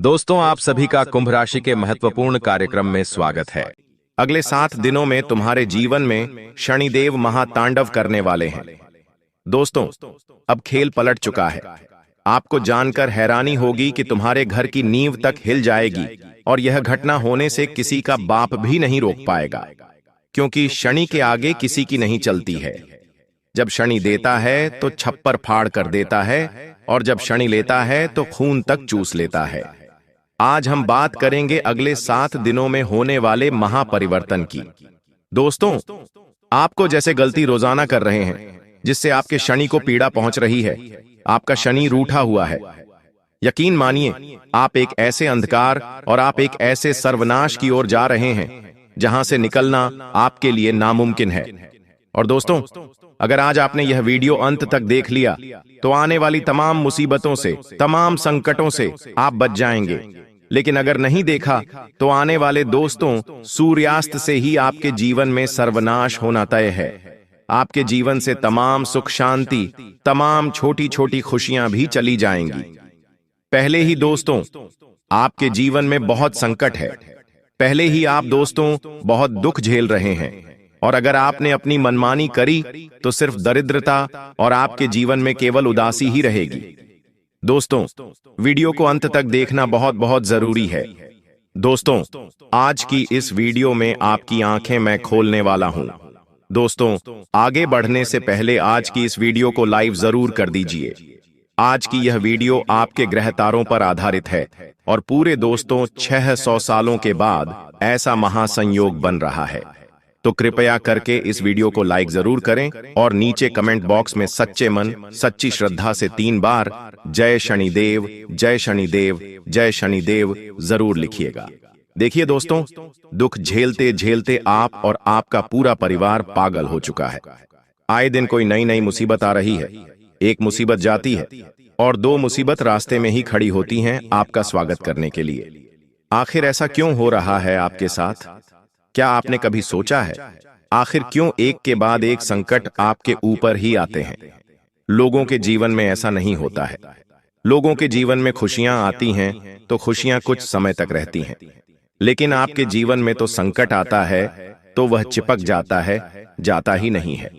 दोस्तों, आप सभी का कुंभ राशि के महत्वपूर्ण कार्यक्रम में स्वागत है। अगले 7 दिनों में तुम्हारे जीवन में शनिदेव महातांडव करने वाले हैं। दोस्तों, अब खेल पलट चुका है। आपको जानकर हैरानी होगी कि तुम्हारे घर की नींव तक हिल जाएगी और यह घटना होने से किसी का बाप भी नहीं रोक पाएगा, क्योंकि शनि के आगे किसी की नहीं चलती है। जब शनि देता है तो छप्पर फाड़ कर देता है, और जब शनि लेता है तो खून तक चूस लेता है। आज हम बात करेंगे अगले 7 दिनों में होने वाले महापरिवर्तन की। दोस्तों, आपको जैसे गलती रोजाना कर रहे हैं जिससे आपके शनि को पीड़ा पहुंच रही है, आपका शनि रूठा हुआ है। यकीन मानिए, आप एक ऐसे अंधकार और आप एक ऐसे सर्वनाश की ओर जा रहे हैं जहां से निकलना आपके लिए नामुमकिन है। और दोस्तों, अगर आज आपने यह वीडियो अंत तक देख लिया तो आने वाली तमाम मुसीबतों से, तमाम संकटों से आप बच जाएंगे। लेकिन अगर नहीं देखा तो आने वाले दोस्तों, सूर्यास्त से ही आपके जीवन में सर्वनाश होना तय है। आपके जीवन से तमाम सुख शांति, तमाम छोटी छोटी खुशियां भी चली जाएंगी। पहले ही दोस्तों, आपके जीवन में बहुत संकट है। पहले ही आप दोस्तों बहुत दुख झेल रहे हैं, और अगर आपने अपनी मनमानी करी तो सिर्फ दरिद्रता और आपके जीवन में केवल उदासी ही रहेगी। दोस्तों, वीडियो को अंत तक देखना बहुत बहुत जरूरी है। दोस्तों, आज की इस वीडियो में आपकी आंखें मैं खोलने वाला हूं। दोस्तों, आगे बढ़ने से पहले आज की इस वीडियो को लाइव जरूर कर दीजिए। आज की यह वीडियो आपके ग्रह तारों पर आधारित है, और पूरे दोस्तों 600 सालों के बाद ऐसा महासंयोग बन रहा है। तो कृपया करके इस वीडियो को लाइक जरूर करें और नीचे कमेंट बॉक्स में सच्चे मन, सच्ची श्रद्धा से 3 बार जय शनिदेव, जय शनिदेव, जय शनिदेव जरूर लिखिएगा। देखिए दोस्तों, दुख झेलते झेलते आप और आपका पूरा परिवार पागल हो चुका है। आए दिन कोई नई नई मुसीबत आ रही है। एक मुसीबत जाती है और 2 मुसीबत रास्ते में ही खड़ी होती हैं आपका स्वागत करने के लिए। आखिर ऐसा क्यों हो रहा है आपके साथ? क्या आपने कभी सोचा है आखिर क्यों एक के बाद एक संकट आपके ऊपर ही आते हैं? लोगों के जीवन में ऐसा नहीं होता है। लोगों के जीवन में खुशियां आती हैं तो खुशियां कुछ समय तक रहती हैं, लेकिन आपके जीवन में तो संकट आता है तो वह चिपक जाता है, जाता ही नहीं है।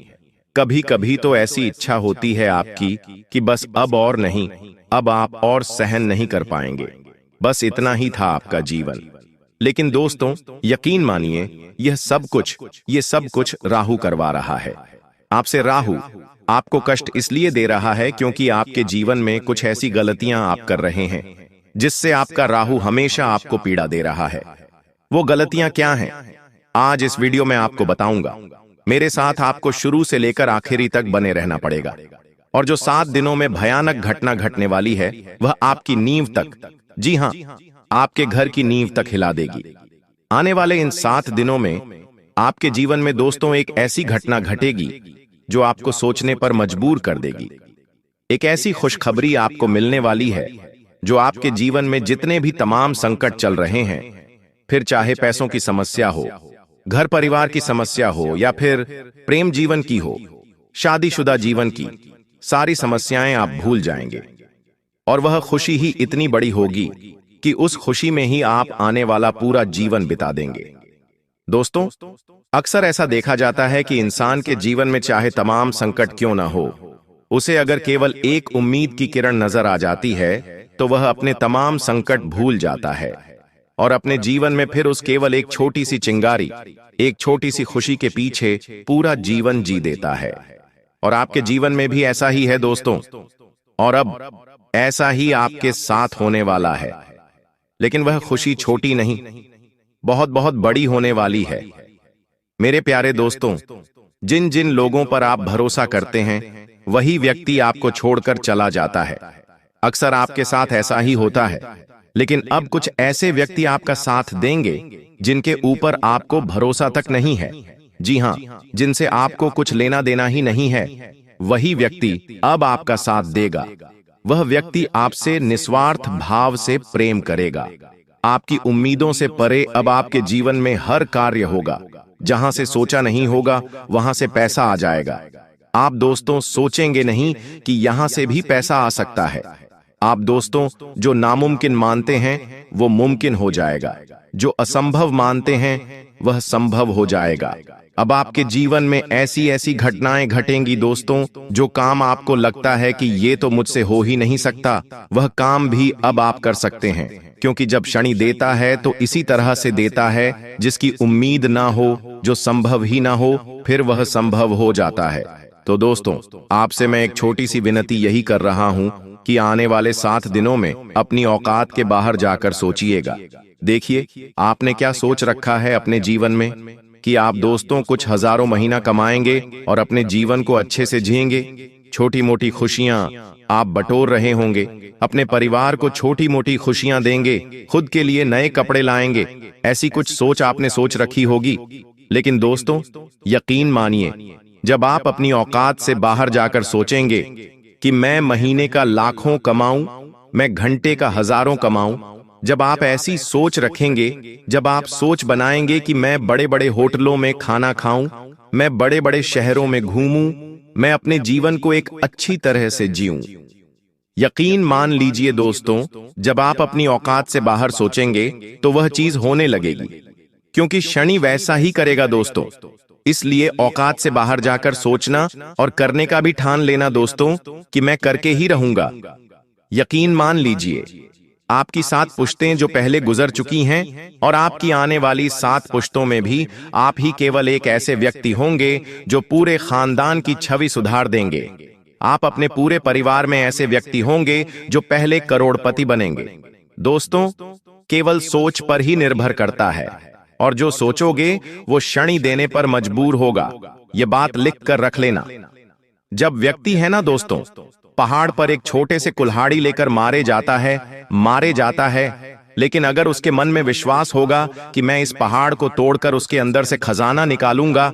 कभी कभी तो ऐसी इच्छा होती है आपकी कि बस अब और नहीं, अब आप और सहन नहीं कर पाएंगे। बस इतना ही था आपका जीवन। लेकिन दोस्तों, यकीन मानिए, यह सब कुछ राहु करवा रहा है आपसे। राहु आपको कष्ट इसलिए दे रहा है क्योंकि आपके जीवन में कुछ ऐसी गलतियां आप कर रहे हैं जिससे आपका राहु हमेशा आपको पीड़ा दे रहा है। वो गलतियां क्या हैं? आज इस वीडियो में आपको बताऊंगा। मेरे साथ आपको शुरू से लेकर आखिरी तक बने रहना पड़ेगा। और जो 7 दिनों में भयानक घटना घटने वाली है वह आपकी नींव तक, जी हां, आपके घर की नींव तक हिला देगी। आने वाले इन 7 दिनों में आपके जीवन में दोस्तों एक ऐसी घटना घटेगी जो आपको सोचने पर मजबूर कर देगी। एक ऐसी खुशखबरी आपको मिलने वाली है जो आपके जीवन में जितने भी तमाम संकट चल रहे हैं, फिर चाहे पैसों की समस्या हो, घर परिवार की समस्या हो, या फिर प्रेम जीवन की हो, शादीशुदा जीवन की, सारी समस्याएं आप भूल जाएंगे। और वह खुशी ही इतनी बड़ी होगी कि उस खुशी में ही आप आने वाला पूरा जीवन बिता देंगे। दोस्तों, अक्सर ऐसा देखा जाता है कि इंसान के जीवन में चाहे तमाम संकट क्यों ना हो, उसे अगर केवल एक उम्मीद की किरण नजर आ जाती है तो वह अपने तमाम संकट भूल जाता है और अपने जीवन में फिर उस केवल एक छोटी सी चिंगारी, एक छोटी सी खुशी के पीछे पूरा जीवन जी देता है। और आपके जीवन में भी ऐसा ही है दोस्तों, और अब ऐसा ही आपके साथ होने वाला है। लेकिन वह खुशी छोटी नहीं, बहुत बहुत बड़ी होने वाली है। मेरे प्यारे दोस्तों, जिन जिन लोगों पर आप भरोसा करते हैं वही व्यक्ति आपको छोड़कर चला जाता है। अक्सर आपके साथ ऐसा ही होता है। लेकिन अब कुछ ऐसे व्यक्ति आपका साथ देंगे जिनके ऊपर आपको भरोसा तक नहीं है। जी हां, जिनसे आपको कुछ लेना देना ही नहीं है, वही व्यक्ति अब आपका साथ देगा। वह व्यक्ति आपसे निस्वार्थ भाव से प्रेम करेगा। आपकी उम्मीदों से परे अब आपके जीवन में हर कार्य होगा। जहां से सोचा नहीं होगा वहां से पैसा आ जाएगा। आप दोस्तों सोचेंगे नहीं कि यहां से भी पैसा आ सकता है। आप दोस्तों जो नामुमकिन मानते हैं वो मुमकिन हो जाएगा, जो असंभव मानते हैं वह संभव हो जाएगा। अब आपके जीवन में ऐसी ऐसी घटनाएं घटेंगी दोस्तों, जो काम आपको लगता है कि ये तो मुझसे हो ही नहीं सकता, वह काम भी अब आप कर सकते हैं। क्योंकि जब शनि देता है तो इसी तरह से देता है, जिसकी उम्मीद ना हो, जो संभव ही ना हो, फिर वह संभव हो जाता है। तो दोस्तों, आपसे मैं एक छोटी सी विनती यही कर रहा हूं कि आने वाले 7 दिनों में अपनी औकात के बाहर जाकर सोचिएगा। देखिए, आपने क्या सोच रखा है अपने जीवन में कि आप दोस्तों कुछ हजारों महीना कमाएंगे और अपने जीवन को अच्छे से जिएंगे। छोटी मोटी खुशियां आप बटोर रहे होंगे, अपने परिवार को छोटी मोटी खुशियां देंगे, खुद के लिए नए कपड़े लाएंगे, ऐसी कुछ सोच आपने सोच रखी होगी। लेकिन दोस्तों, यकीन मानिए, जब आप अपनी औकात से बाहर जाकर सोचेंगे कि मैं महीने का लाखों कमाऊं, मैं घंटे का हजारों कमाऊं, जब आप ऐसी सोच रखेंगे, जब आप सोच बनाएंगे कि मैं बड़े बड़े होटलों में खाना खाऊं, मैं बड़े बड़े शहरों में घूमूं, मैं अपने जीवन को एक अच्छी तरह से जीऊं, यकीन मान लीजिए दोस्तों, जब आप अपनी औकात से बाहर सोचेंगे तो वह चीज होने लगेगी, क्योंकि शनि वैसा ही करेगा दोस्तों। इसलिए औकात से बाहर जाकर सोचना और करने का भी ठान लेना दोस्तों कि मैं करके ही रहूंगा। यकीन मान लीजिए, आपकी 7 पुश्तें जो पहले गुजर चुकी हैं और आपकी आने वाली 7 पुश्तों में भी आप ही केवल एक ऐसे व्यक्ति होंगे जो पूरे खानदान की छवि सुधार देंगे। आप अपने पूरे परिवार में ऐसे व्यक्ति होंगे जो पहले करोड़पति बनेंगे। दोस्तों, केवल सोच पर ही निर्भर करता है, और जो सोचोगे वो शनि देने पर मजबूर होगा। ये बात लिख कर रख लेना। जब व्यक्ति है ना दोस्तों, पहाड़ पर एक छोटे से कुल्हाड़ी लेकर मारे जाता है, लेकिन अगर उसके मन में विश्वास होगा कि मैं इस पहाड़ को तोड़कर उसके अंदर से खजाना निकालूंगा,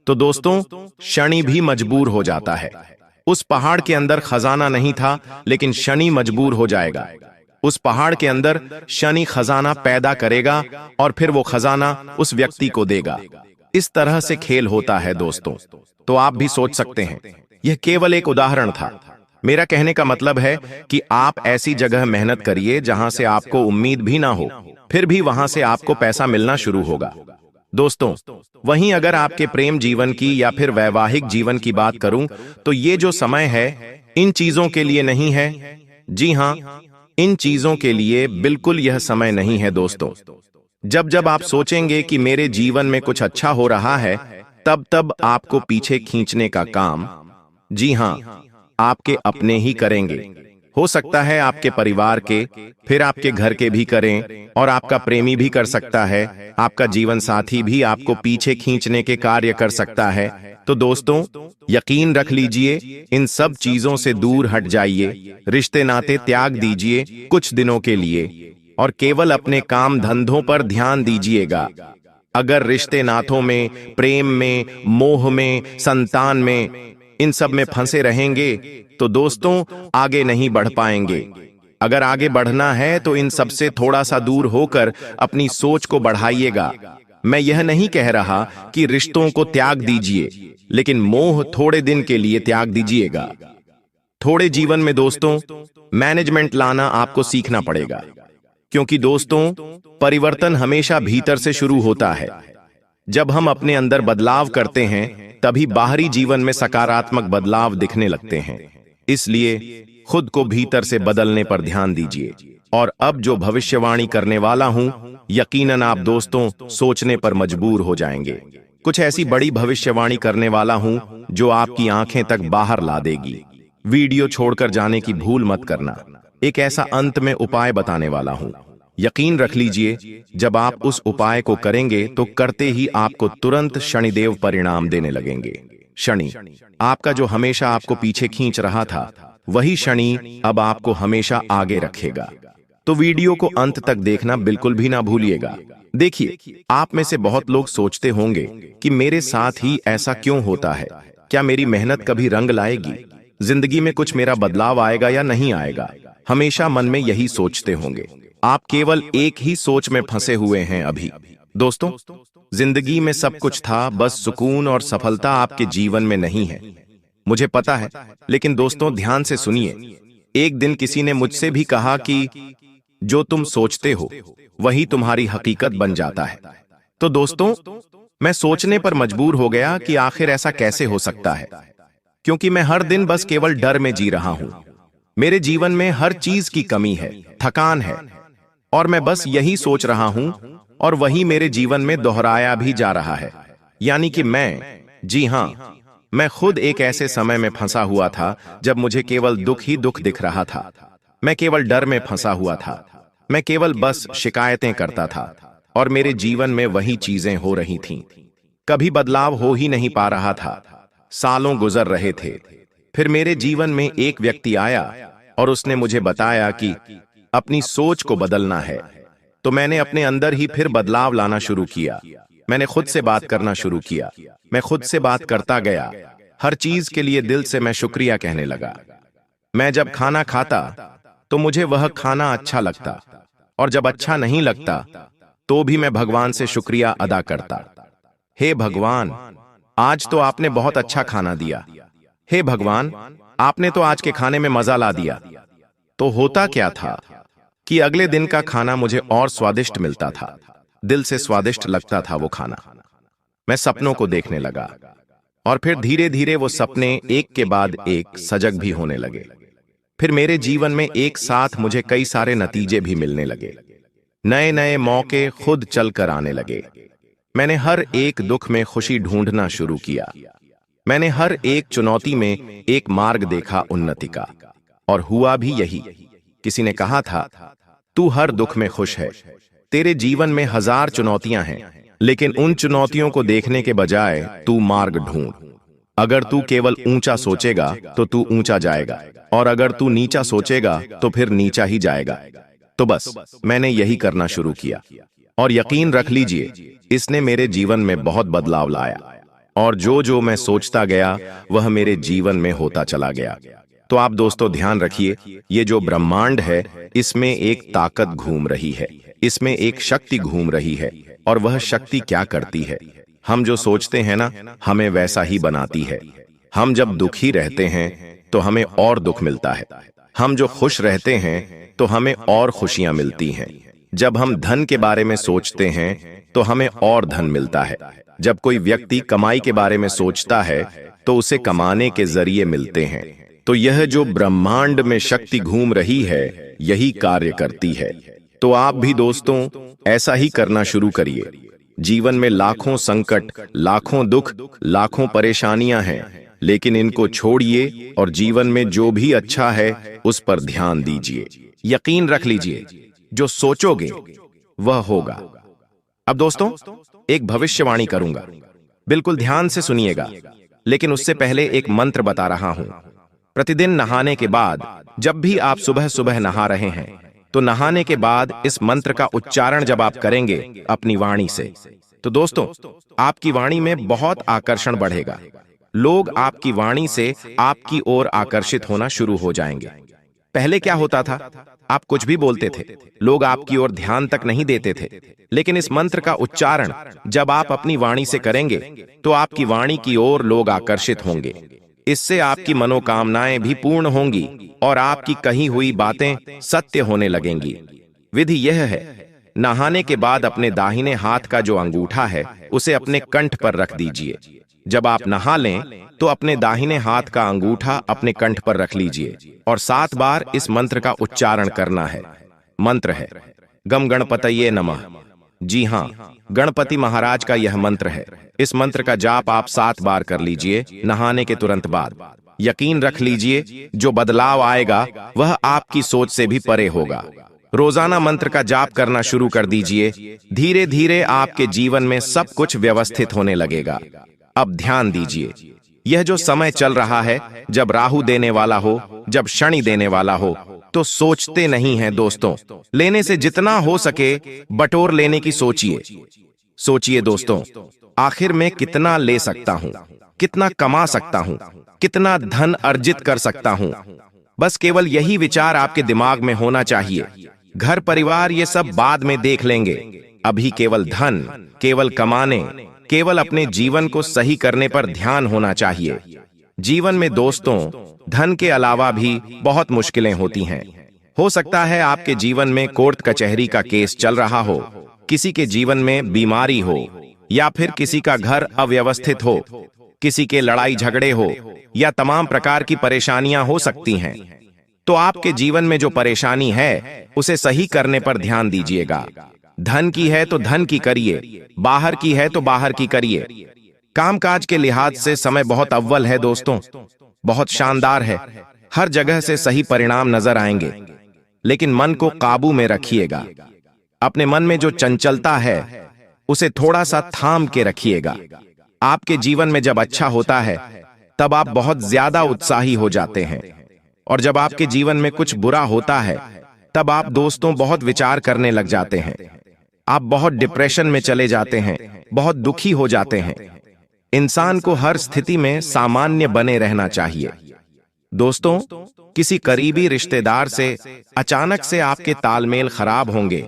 तो दोस्तों शनि भी मजबूर हो जाता है। उस पहाड़ के अंदर खजाना नहीं था, लेकिन शनि मजबूर हो जाएगा। उस पहाड़ के अंदर शनि खजाना पैदा करेगा और फिर वो खजाना उस व्यक्ति को देगा। इस तरह से खेल होता है दोस्तों। तो आप भी सोच सकते हैं, यह केवल एक उदाहरण था। मेरा कहने का मतलब है कि आप ऐसी जगह मेहनत करिए जहां से आपको उम्मीद भी ना हो, फिर भी वहां से आपको पैसा मिलना शुरू होगा। दोस्तों, वहीं अगर आपके प्रेम जीवन की या फिर वैवाहिक जीवन की बात करूं, तो ये जो समय है इन चीजों के लिए नहीं है। जी हां, इन चीजों के लिए बिल्कुल यह समय नहीं है दोस्तों। जब जब आप सोचेंगे कि मेरे जीवन में कुछ अच्छा हो रहा है, तब तब आपको पीछे खींचने का काम, जी हां, आपके अपने ही करेंगे। हो सकता है आपके परिवार के, फिर आपके घर के भी करें, और आपका प्रेमी भी कर सकता है, आपका जीवन साथी भी आपको पीछे खींचने के कार्य कर सकता है। तो दोस्तों, यकीन रख लीजिए, इन सब चीजों से दूर हट जाइए, रिश्ते नाते त्याग दीजिए कुछ दिनों के लिए, और केवल अपने काम धंधों पर ध्यान दीजिएगा। अगर रिश्ते नातों में, प्रेम में, मोह में, संतान में, इन सब में फंसे रहेंगे तो दोस्तों आगे नहीं बढ़ पाएंगे। अगर आगे बढ़ना है तो इन सब से थोड़ा सा दूर होकर अपनी सोच को बढ़ाइएगा। मैं यह नहीं कह रहा कि रिश्तों को त्याग दीजिए, लेकिन मोह थोड़े दिन के लिए त्याग दीजिएगा। थोड़े जीवन में दोस्तों मैनेजमेंट लाना आपको सीखना पड़ेगा, क्योंकि दोस्तों परिवर्तन हमेशा भीतर से शुरू होता है। जब हम अपने अंदर बदलाव करते हैं, तभी बाहरी जीवन में सकारात्मक बदलाव दिखने लगते हैं। इसलिए खुद को भीतर से बदलने पर ध्यान दीजिए। और अब जो भविष्यवाणी करने वाला हूं, यकीनन आप दोस्तों सोचने पर मजबूर हो जाएंगे। कुछ ऐसी बड़ी भविष्यवाणी करने वाला हूं जो आपकी आंखें तक बाहर ला देगी। वीडियो छोड़कर जाने की भूल मत करना। एक ऐसा अंत में उपाय बताने वाला हूं, यकीन रख लीजिए, जब आप उस उपाय को करेंगे तो करते ही आपको तुरंत शनिदेव परिणाम देने लगेंगे। शनि, आपका जो हमेशा आपको पीछे खींच रहा था, वही शनि अब आपको हमेशा आगे रखेगा। तो वीडियो को अंत तक देखना बिल्कुल भी ना भूलिएगा। देखिए, आप में से बहुत लोग सोचते होंगे कि मेरे साथ ही ऐसा क्यों होता है, क्या मेरी मेहनत कभी रंग लाएगी, जिंदगी में कुछ मेरा बदलाव आएगा या नहीं आएगा। हमेशा मन में यही सोचते होंगे। आप केवल एक ही सोच में फंसे हुए हैं अभी। दोस्तों, जिंदगी में सब कुछ था, बस सुकून और सफलता आपके जीवन में नहीं है। मुझे पता है, लेकिन दोस्तों ध्यान से सुनिए, एक दिन किसी ने मुझसे भी कहा कि जो तुम सोचते हो वही तुम्हारी हकीकत बन जाता है। तो दोस्तों, मैं सोचने पर मजबूर हो गया कि आखिर ऐसा कैसे हो सकता है, क्योंकि मैं हर दिन बस केवल डर में जी रहा हूं। मेरे जीवन में हर चीज की कमी है, थकान है, और मैं बस यही सोच रहा हूं और वही मेरे जीवन में दोहराया भी जा रहा है। यानी कि जी हां, मैं खुद एक ऐसे समय में फंसा हुआ था जब मुझे केवल दुख ही दुख दिख रहा था। मैं केवल डर में फंसा हुआ था। मैं केवल बस शिकायतें करता था और मेरे जीवन में वही चीजें हो रही थीं। कभी बदलाव हो ही नहीं पा रहा था। सालों गुजर रहे थे। फिर मेरे जीवन में एक व्यक्ति आया और उसने मुझे बताया कि अपनी सोच को बदलना है। तो मैंने अपने अंदर ही फिर बदलाव लाना शुरू किया। मैंने खुद से बात करना शुरू किया। मैं खुद से बात करता गया। हर चीज के लिए दिल से मैं शुक्रिया कहने लगा। मैं जब खाना खाता तो मुझे वह खाना अच्छा लगता, और जब अच्छा नहीं लगता तो भी मैं भगवान से शुक्रिया अदा करता। हे भगवान, आज तो आपने बहुत अच्छा खाना दिया। हे भगवान, आपने तो आज के खाने में मजा ला दिया। तो होता क्या था कि अगले दिन का खाना मुझे और स्वादिष्ट मिलता था। दिल से स्वादिष्ट लगता था वो खाना। मैं सपनों को देखने लगा, और फिर धीरे धीरे वो सपने एक के बाद एक सजग भी होने लगे। फिर मेरे जीवन में एक साथ मुझे कई सारे नतीजे भी मिलने लगे। नए नए मौके खुद चलकर आने लगे। मैंने हर एक दुख में खुशी ढूंढना शुरू किया। मैंने हर एक चुनौती में एक मार्ग देखा उन्नति का, और हुआ भी यही। किसी ने कहा था, तू हर दुख में खुश है। तेरे जीवन में हजार चुनौतियां हैं, लेकिन उन चुनौतियों को देखने के बजाय तू मार्ग ढूंढ। अगर तू केवल ऊंचा सोचेगा तो तू ऊंचा जाएगा, और अगर तू नीचा सोचेगा तो फिर नीचा ही जाएगा। तो बस मैंने यही करना शुरू किया, और यकीन रख लीजिए, इसने मेरे जीवन में बहुत बदलाव लाया। और जो जो मैं सोचता गया वह मेरे जीवन में होता चला गया। तो आप दोस्तों ध्यान रखिए, ये जो ब्रह्मांड है इसमें एक ताकत घूम रही है, इसमें एक शक्ति घूम रही है। और वह शक्ति क्या करती है? हम जो सोचते हैं ना, हमें वैसा ही बनाती है। हम जब दुखी रहते हैं तो हमें और दुख मिलता है। हम जो खुश रहते हैं तो हमें और खुशियां मिलती हैं। जब हम धन के बारे में सोचते हैं तो हमें और धन मिलता है। जब कोई व्यक्ति कमाई के बारे में सोचता है तो उसे कमाने के जरिए मिलते हैं। तो यह जो ब्रह्मांड में शक्ति घूम रही है, यही कार्य करती है। तो आप भी दोस्तों ऐसा ही करना शुरू करिए। जीवन में लाखों संकट, लाखों दुख, लाखों परेशानियां हैं, लेकिन इनको छोड़िए और जीवन में जो भी अच्छा है उस पर ध्यान दीजिए। यकीन रख लीजिए, जो सोचोगे वह होगा। अब दोस्तों एक भविष्यवाणी करूंगा, बिल्कुल ध्यान से सुनिएगा। लेकिन उससे पहले एक मंत्र बता रहा हूं। प्रतिदिन नहाने के बाद, जब भी आप सुबह सुबह नहा रहे हैं, तो नहाने के बाद इस मंत्र का उच्चारण जब आप करेंगे अपनी वाणी से, तो दोस्तों आपकी वाणी में बहुत आकर्षण बढ़ेगा। लोग आपकी वाणी से आपकी ओर आकर्षित होना शुरू हो जाएंगे। पहले क्या होता था, आप कुछ भी बोलते थे, लोग आपकी ओर ध्यान तक नहीं देते थे। लेकिन इस मंत्र का उच्चारण जब आप अपनी वाणी से करेंगे तो आपकी वाणी की ओर लोग आकर्षित होंगे। इससे आपकी मनोकामनाएं भी पूर्ण होंगी और आपकी कही हुई बातें सत्य होने लगेंगी। विधि यह है, नहाने के बाद अपने दाहिने हाथ का जो अंगूठा है उसे अपने कंठ पर रख दीजिए। जब आप नहा लें तो अपने दाहिने हाथ का अंगूठा अपने कंठ पर रख लीजिए और 7 बार इस मंत्र का उच्चारण करना है। मंत्र है गम गणपतये नमः। जी हां, गणपति महाराज का यह मंत्र है। इस मंत्र का जाप आप 7 बार कर लीजिए नहाने के तुरंत बाद। यकीन रख लीजिए, जो बदलाव आएगा वह आपकी सोच से भी परे होगा। रोजाना मंत्र का जाप करना शुरू कर दीजिए। धीरे धीरे आपके जीवन में सब कुछ व्यवस्थित होने लगेगा। अब ध्यान दीजिए, यह जो समय चल रहा है, जब राहु देने वाला हो, जब शनि देने वाला हो, तो सोचते नहीं हैं दोस्तों। लेने से जितना हो सके बटोर लेने की सोचिए। सोचिए दोस्तों, आखिर मैं कितना ले सकता हूं, कितना कमा सकता हूं, कितना धन अर्जित कर सकता हूं। बस केवल यही विचार आपके दिमाग में होना चाहिए। घर परिवार ये सब बाद में देख लेंगे। अभी केवल धन, केवल कमाने, केवल अपने जीवन को सही करने पर ध्यान होना चाहिए। जीवन में दोस्तों, धन के अलावा भी बहुत मुश्किलें होती हैं। हो सकता है आपके जीवन में कोर्ट कचहरी का केस चल रहा हो, किसी के जीवन में बीमारी हो, या फिर किसी का घर अव्यवस्थित हो, किसी के लड़ाई झगड़े हो, या तमाम प्रकार की परेशानियां हो सकती हैं। तो आपके जीवन में जो परेशानी है उसे सही करने पर ध्यान दीजिएगा। धन की है तो धन की करिए, बाहर की है तो बाहर की करिए। कामकाज के लिहाज से समय बहुत अव्वल है दोस्तों, बहुत शानदार है। हर जगह से सही परिणाम नजर आएंगे, लेकिन मन को काबू में रखिएगा। अपने मन में जो चंचलता है उसे थोड़ा सा थाम के रखिएगा। आपके जीवन में जब अच्छा होता है तब आप बहुत ज्यादा उत्साही हो जाते हैं, और जब आपके जीवन में कुछ बुरा होता है तब आप दोस्तों बहुत विचार करने लग जाते हैं। आप बहुत डिप्रेशन में चले जाते हैं, बहुत दुखी हो जाते हैं। इंसान को हर स्थिति में सामान्य बने रहना चाहिए। दोस्तों, किसी करीबी रिश्तेदार से अचानक से आपके तालमेल खराब होंगे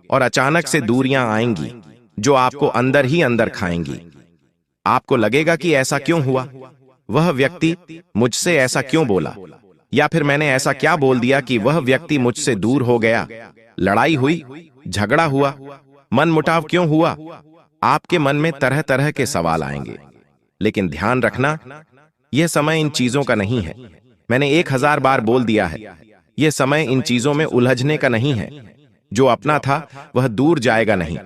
और अचानक से दूरियां आएंगी जो आपको अंदर ही अंदर खाएंगी। आपको लगेगा कि ऐसा क्यों हुआ, वह व्यक्ति मुझसे ऐसा क्यों बोला, या फिर मैंने ऐसा क्या बोल दिया कि वह व्यक्ति मुझसे दूर हो गया। लड़ाई हुई, झगड़ा हुआ, मनमुटाव क्यों हुआ। आपके मन में तरह तरह के सवाल आएंगे, लेकिन ध्यान रखना, यह समय इन चीजों का नहीं है। मैंने 1000 बार बोल दिया है, यह समय इन चीजों में उलझने का नहीं है। जो अपना था वह दूर जाएगा नहीं,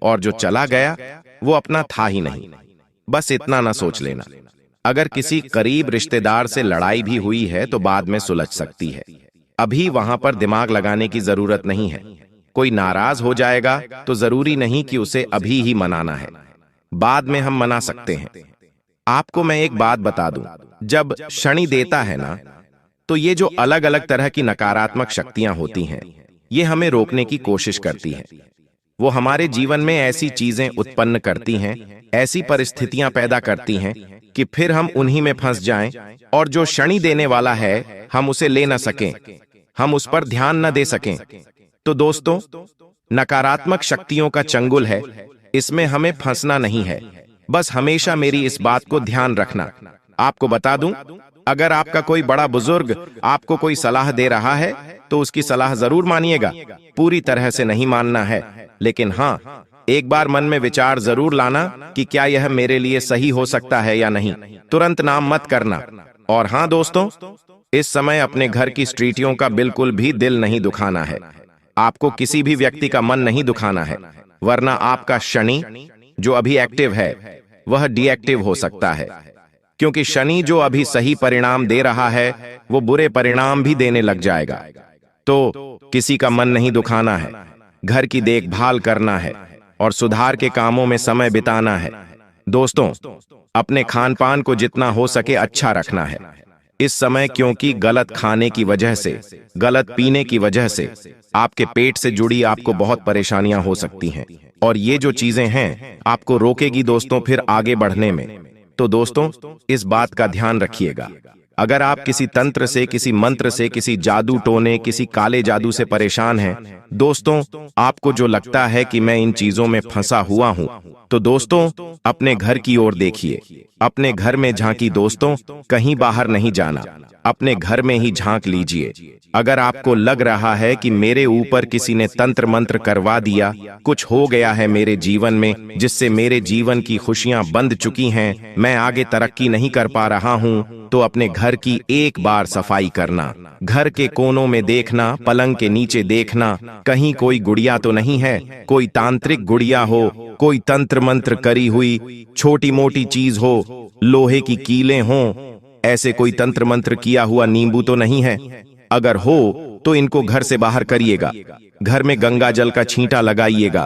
और जो चला गया वो अपना था ही नहीं। बस इतना ना सोच लेना। अगर किसी करीब रिश्तेदार से लड़ाई भी हुई है तो बाद में सुलझ सकती है। अभी वहां पर दिमाग लगाने की जरूरत नहीं है। कोई नाराज हो जाएगा तो जरूरी नहीं कि उसे अभी ही मनाना है, बाद में हम मना सकते हैं। आपको मैं एक बात बता दूं, जब शनि देता है ना, तो ये जो अलग अलग तरह की नकारात्मक शक्तियां होती हैं, ये हमें रोकने की कोशिश करती हैं। वो हमारे जीवन में ऐसी चीजें उत्पन्न करती हैं, ऐसी परिस्थितियां पैदा करती हैं कि फिर हम उन्हीं में फंस जाएं, और जो शनि देने वाला है हम उसे ले न सकें, हम उस पर ध्यान न दे सकें। तो दोस्तों, नकारात्मक शक्तियों का चंगुल है, इसमें हमें फंसना नहीं है। बस हमेशा मेरी इस बात को ध्यान रखना। आपको बता दूं, अगर आपका कोई बड़ा बुजुर्ग आपको कोई सलाह दे रहा है तो उसकी सलाह जरूर मानिएगा। पूरी तरह से नहीं मानना है, लेकिन हाँ, एक बार मन में विचार जरूर लाना कि क्या यह मेरे लिए सही हो सकता है या नहीं। तुरंत नाम मत करना। और हाँ दोस्तों, इस समय अपने घर की स्त्रीटियों का बिल्कुल भी दिल नहीं दुखाना है। आपको किसी भी व्यक्ति का मन नहीं दुखाना है, वरना आपका शनि जो अभी एक्टिव है वह डीएक्टिव हो सकता है। क्योंकि शनि जो अभी सही परिणाम दे रहा है वो बुरे परिणाम भी देने लग जाएगा। तो किसी का मन नहीं दुखाना है, घर की देखभाल करना है और सुधार के कामों में समय बिताना है। दोस्तों, अपने खान पान को जितना हो सके अच्छा रखना है इस समय, क्योंकि गलत खाने की वजह से, गलत पीने की वजह से आपके पेट से जुड़ी आपको बहुत परेशानियां हो सकती हैं, और ये जो चीजें हैं आपको रोकेगी दोस्तों फिर आगे बढ़ने में। तो दोस्तों, इस बात का ध्यान रखिएगा। अगर आप किसी तंत्र से, किसी मंत्र से, किसी जादू टोने, किसी काले जादू से परेशान हैं, दोस्तों, आपको जो लगता है कि मैं इन चीजों में फंसा हुआ हूं, तो दोस्तों अपने घर की ओर देखिए, अपने घर में झांकी दोस्तों, कहीं बाहर नहीं जाना, अपने घर में ही झांक लीजिए। अगर आपको लग रहा है कि मेरे ऊपर किसी ने तंत्र मंत्र करवा दिया, कुछ हो गया है मेरे जीवन में जिससे मेरे जीवन की खुशियां बंद चुकी हैं, मैं आगे तरक्की नहीं कर पा रहा हूं, तो अपने घर की एक बार सफाई करना। घर के कोनों में देखना, पलंग के नीचे देखना, कहीं कोई गुड़िया तो नहीं है, कोई तांत्रिक गुड़िया हो, कोई तंत्र मंत्र करी हुई छोटी मोटी चीज हो, लोहे की कीलें हों, ऐसे कोई तंत्र मंत्र किया हुआ नींबू तो नहीं है। अगर हो तो इनको घर से बाहर करिएगा। घर में गंगा जल का छींटा लगाइएगा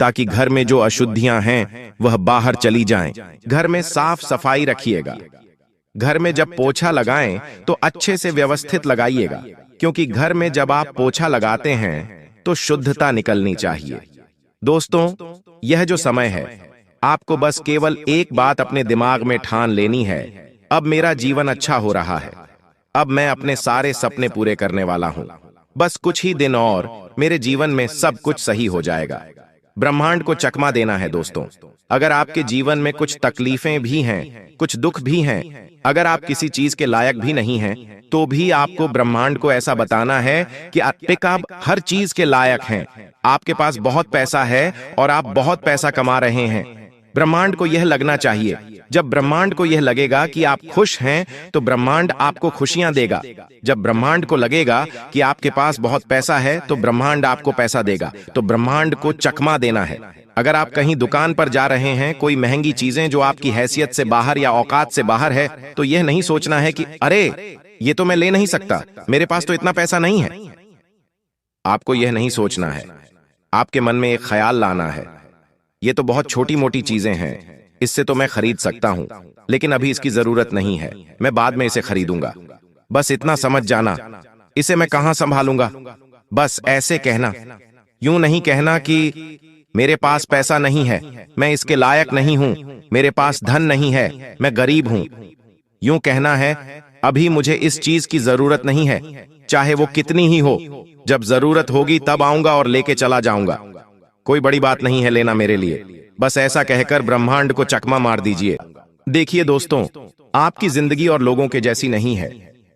ताकि घर में जो अशुद्धियां हैं वह बाहर चली जाएं। घर में साफ सफाई रखिएगा। घर में जब पोछा लगाएं तो अच्छे से व्यवस्थित लगाइएगा, क्योंकि घर में जब आप पोछा लगाते हैं तो शुद्धता निकलनी चाहिए। दोस्तों, यह जो समय है, आपको बस केवल एक बात अपने दिमाग में ठान लेनी है, अब मेरा जीवन अच्छा हो रहा है, अब मैं अपने सारे सपने पूरे करने वाला हूं, बस कुछ ही दिन और मेरे जीवन में सब कुछ सही हो जाएगा। ब्रह्मांड को चकमा देना है दोस्तों। अगर आपके जीवन में कुछ तकलीफें भी हैं, कुछ दुख भी हैं, अगर आप किसी चीज के लायक भी नहीं हैं, तो भी आपको ब्रह्मांड को ऐसा बताना है कि आप हर चीज के लायक हैं। आपके पास बहुत पैसा है और आप बहुत पैसा कमा रहे हैं। ब्रह्मांड को यह लगना चाहिए। जब ब्रह्मांड को यह लगेगा कि आप खुश हैं, तो ब्रह्मांड आपको खुशियां देगा। जब ब्रह्मांड को लगेगा कि आपके पास बहुत पैसा है, तो ब्रह्मांड आपको पैसा देगा। तो ब्रह्मांड को चकमा देना है। अगर आप कहीं दुकान पर जा रहे हैं, कोई महंगी चीजें जो आपकी हैसियत से बाहर या औकात से बाहर है, तो यह नहीं सोचना है कि अरे ये तो मैं ले नहीं सकता, मेरे पास तो इतना पैसा नहीं है। आपको यह नहीं सोचना है। आपके मन में एक ख्याल लाना है, ये तो बहुत छोटी मोटी चीजें हैं, इससे तो मैं खरीद सकता हूं, लेकिन अभी इसकी जरूरत नहीं है, मैं बाद में इसे खरीदूंगा। बस इतना समझ जाना, इसे मैं कहां संभालूंगा। बस ऐसे कहना, यूं नहीं कहना कि मेरे पास पैसा नहीं है, मैं इसके लायक नहीं हूं, मेरे पास धन नहीं है, मैं गरीब हूं। यूं कहना है, अभी मुझे इस चीज की जरूरत नहीं है, चाहे वो कितनी ही हो, जब जरूरत होगी तब आऊंगा और लेके चला जाऊंगा। कोई बड़ी बात नहीं है लेना मेरे लिए। बस ऐसा कहकर ब्रह्मांड को चकमा मार दीजिए। देखिए दोस्तों, आपकी जिंदगी और लोगों के जैसी नहीं है।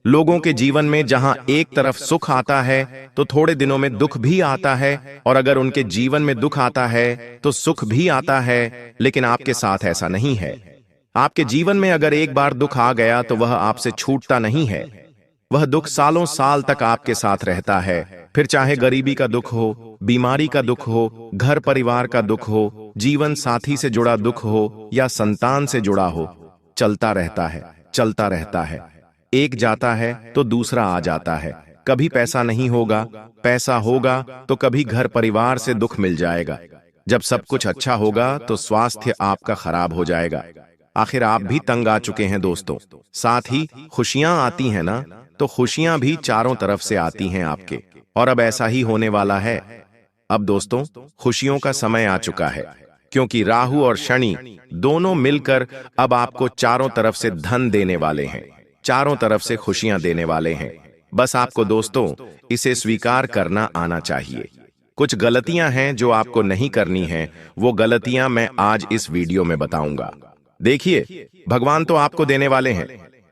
लोगों के जीवन में जहां एक तरफ सुख आता है, तो थोड़े दिनों में दुख भी आता है, और अगर उनके जीवन में दुख आता है तो सुख भी आता है। लेकिन आपके साथ ऐसा नहीं है। आपके जीवन में अगर एक बार दुख आ गया तो वह आपसे छूटता नहीं है। वह दुख सालों साल तक आपके साथ रहता है। फिर चाहे गरीबी का दुख हो, बीमारी का दुख हो, घर परिवार का दुख हो, जीवन साथी से जुड़ा दुख हो या संतान से जुड़ा हो, चलता रहता है, चलता रहता है। एक जाता है तो दूसरा आ जाता है। कभी पैसा नहीं होगा, पैसा होगा तो कभी घर परिवार से दुख मिल जाएगा। जब सब कुछ अच्छा होगा तो स्वास्थ्य आपका खराब हो जाएगा। आखिर आप भी तंग आ चुके हैं दोस्तों। साथ ही खुशियां आती हैं ना, तो खुशियां भी चारों तरफ से आती हैं आपके, और अब ऐसा ही होने वाला है। अब दोस्तों, खुशियों का समय आ चुका है, क्योंकि राहु और शनि दोनों मिलकर अब आपको चारों तरफ से धन देने वाले हैं, चारों तरफ से खुशियां देने वाले हैं। बस आपको दोस्तों इसे स्वीकार करना आना चाहिए। कुछ गलतियां हैं जो आपको नहीं करनी है, वो गलतियां मैं आज इस वीडियो में बताऊंगा। देखिए, भगवान तो आपको देने वाले हैं,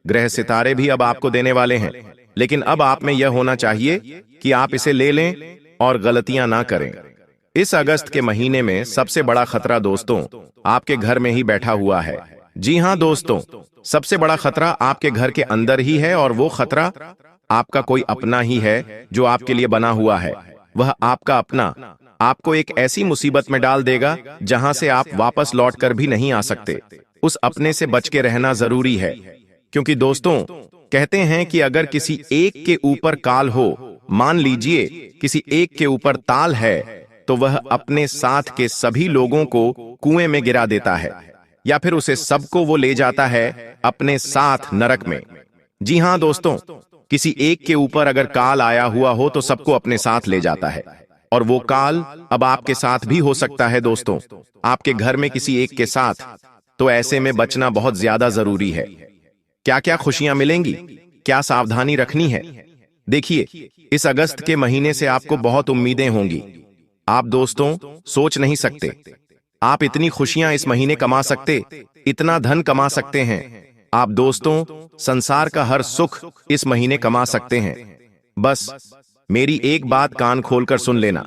ग्रह सितारे भी अब आपको देने वाले हैं, लेकिन अब आप में यह होना चाहिए कि आप इसे ले लें और गलतियां ना करें। इस अगस्त के महीने में सबसे बड़ा खतरा दोस्तों आपके घर में ही बैठा हुआ है। जी हां दोस्तों, सबसे बड़ा खतरा आपके घर के अंदर ही है, और वो खतरा आपका कोई अपना ही है जो आपके लिए बना हुआ है। वह आपका अपना आपको एक ऐसी मुसीबत में डाल देगा जहां से आप वापस लौटकर भी नहीं आ सकते। उस अपने से बच के रहना जरूरी है, क्योंकि दोस्तों कहते हैं कि अगर किसी एक के ऊपर काल हो, मान लीजिए किसी एक के ऊपर ताल है, तो वह अपने साथ के सभी लोगों को कुएं में गिरा देता है, या फिर उसे सबको वो ले जाता है अपने साथ नरक में। जी हां दोस्तों, किसी एक के ऊपर अगर काल आया हुआ हो तो सबको अपने साथ ले जाता है, और वो काल अब आपके साथ भी हो सकता है दोस्तों, आपके घर में किसी एक के साथ। तो ऐसे में बचना बहुत ज्यादा जरूरी है। क्या क्या खुशियां मिलेंगी, क्या सावधानी रखनी है? देखिए, इस अगस्त के महीने से आपको बहुत उम्मीदें होंगी। आप दोस्तों सोच नहीं सकते, आप इतनी खुशियां इस महीने कमा सकते, इतना धन कमा सकते हैं। आप दोस्तों संसार का हर सुख इस महीने कमा सकते हैं। बस मेरी एक बात कान खोलकर सुन लेना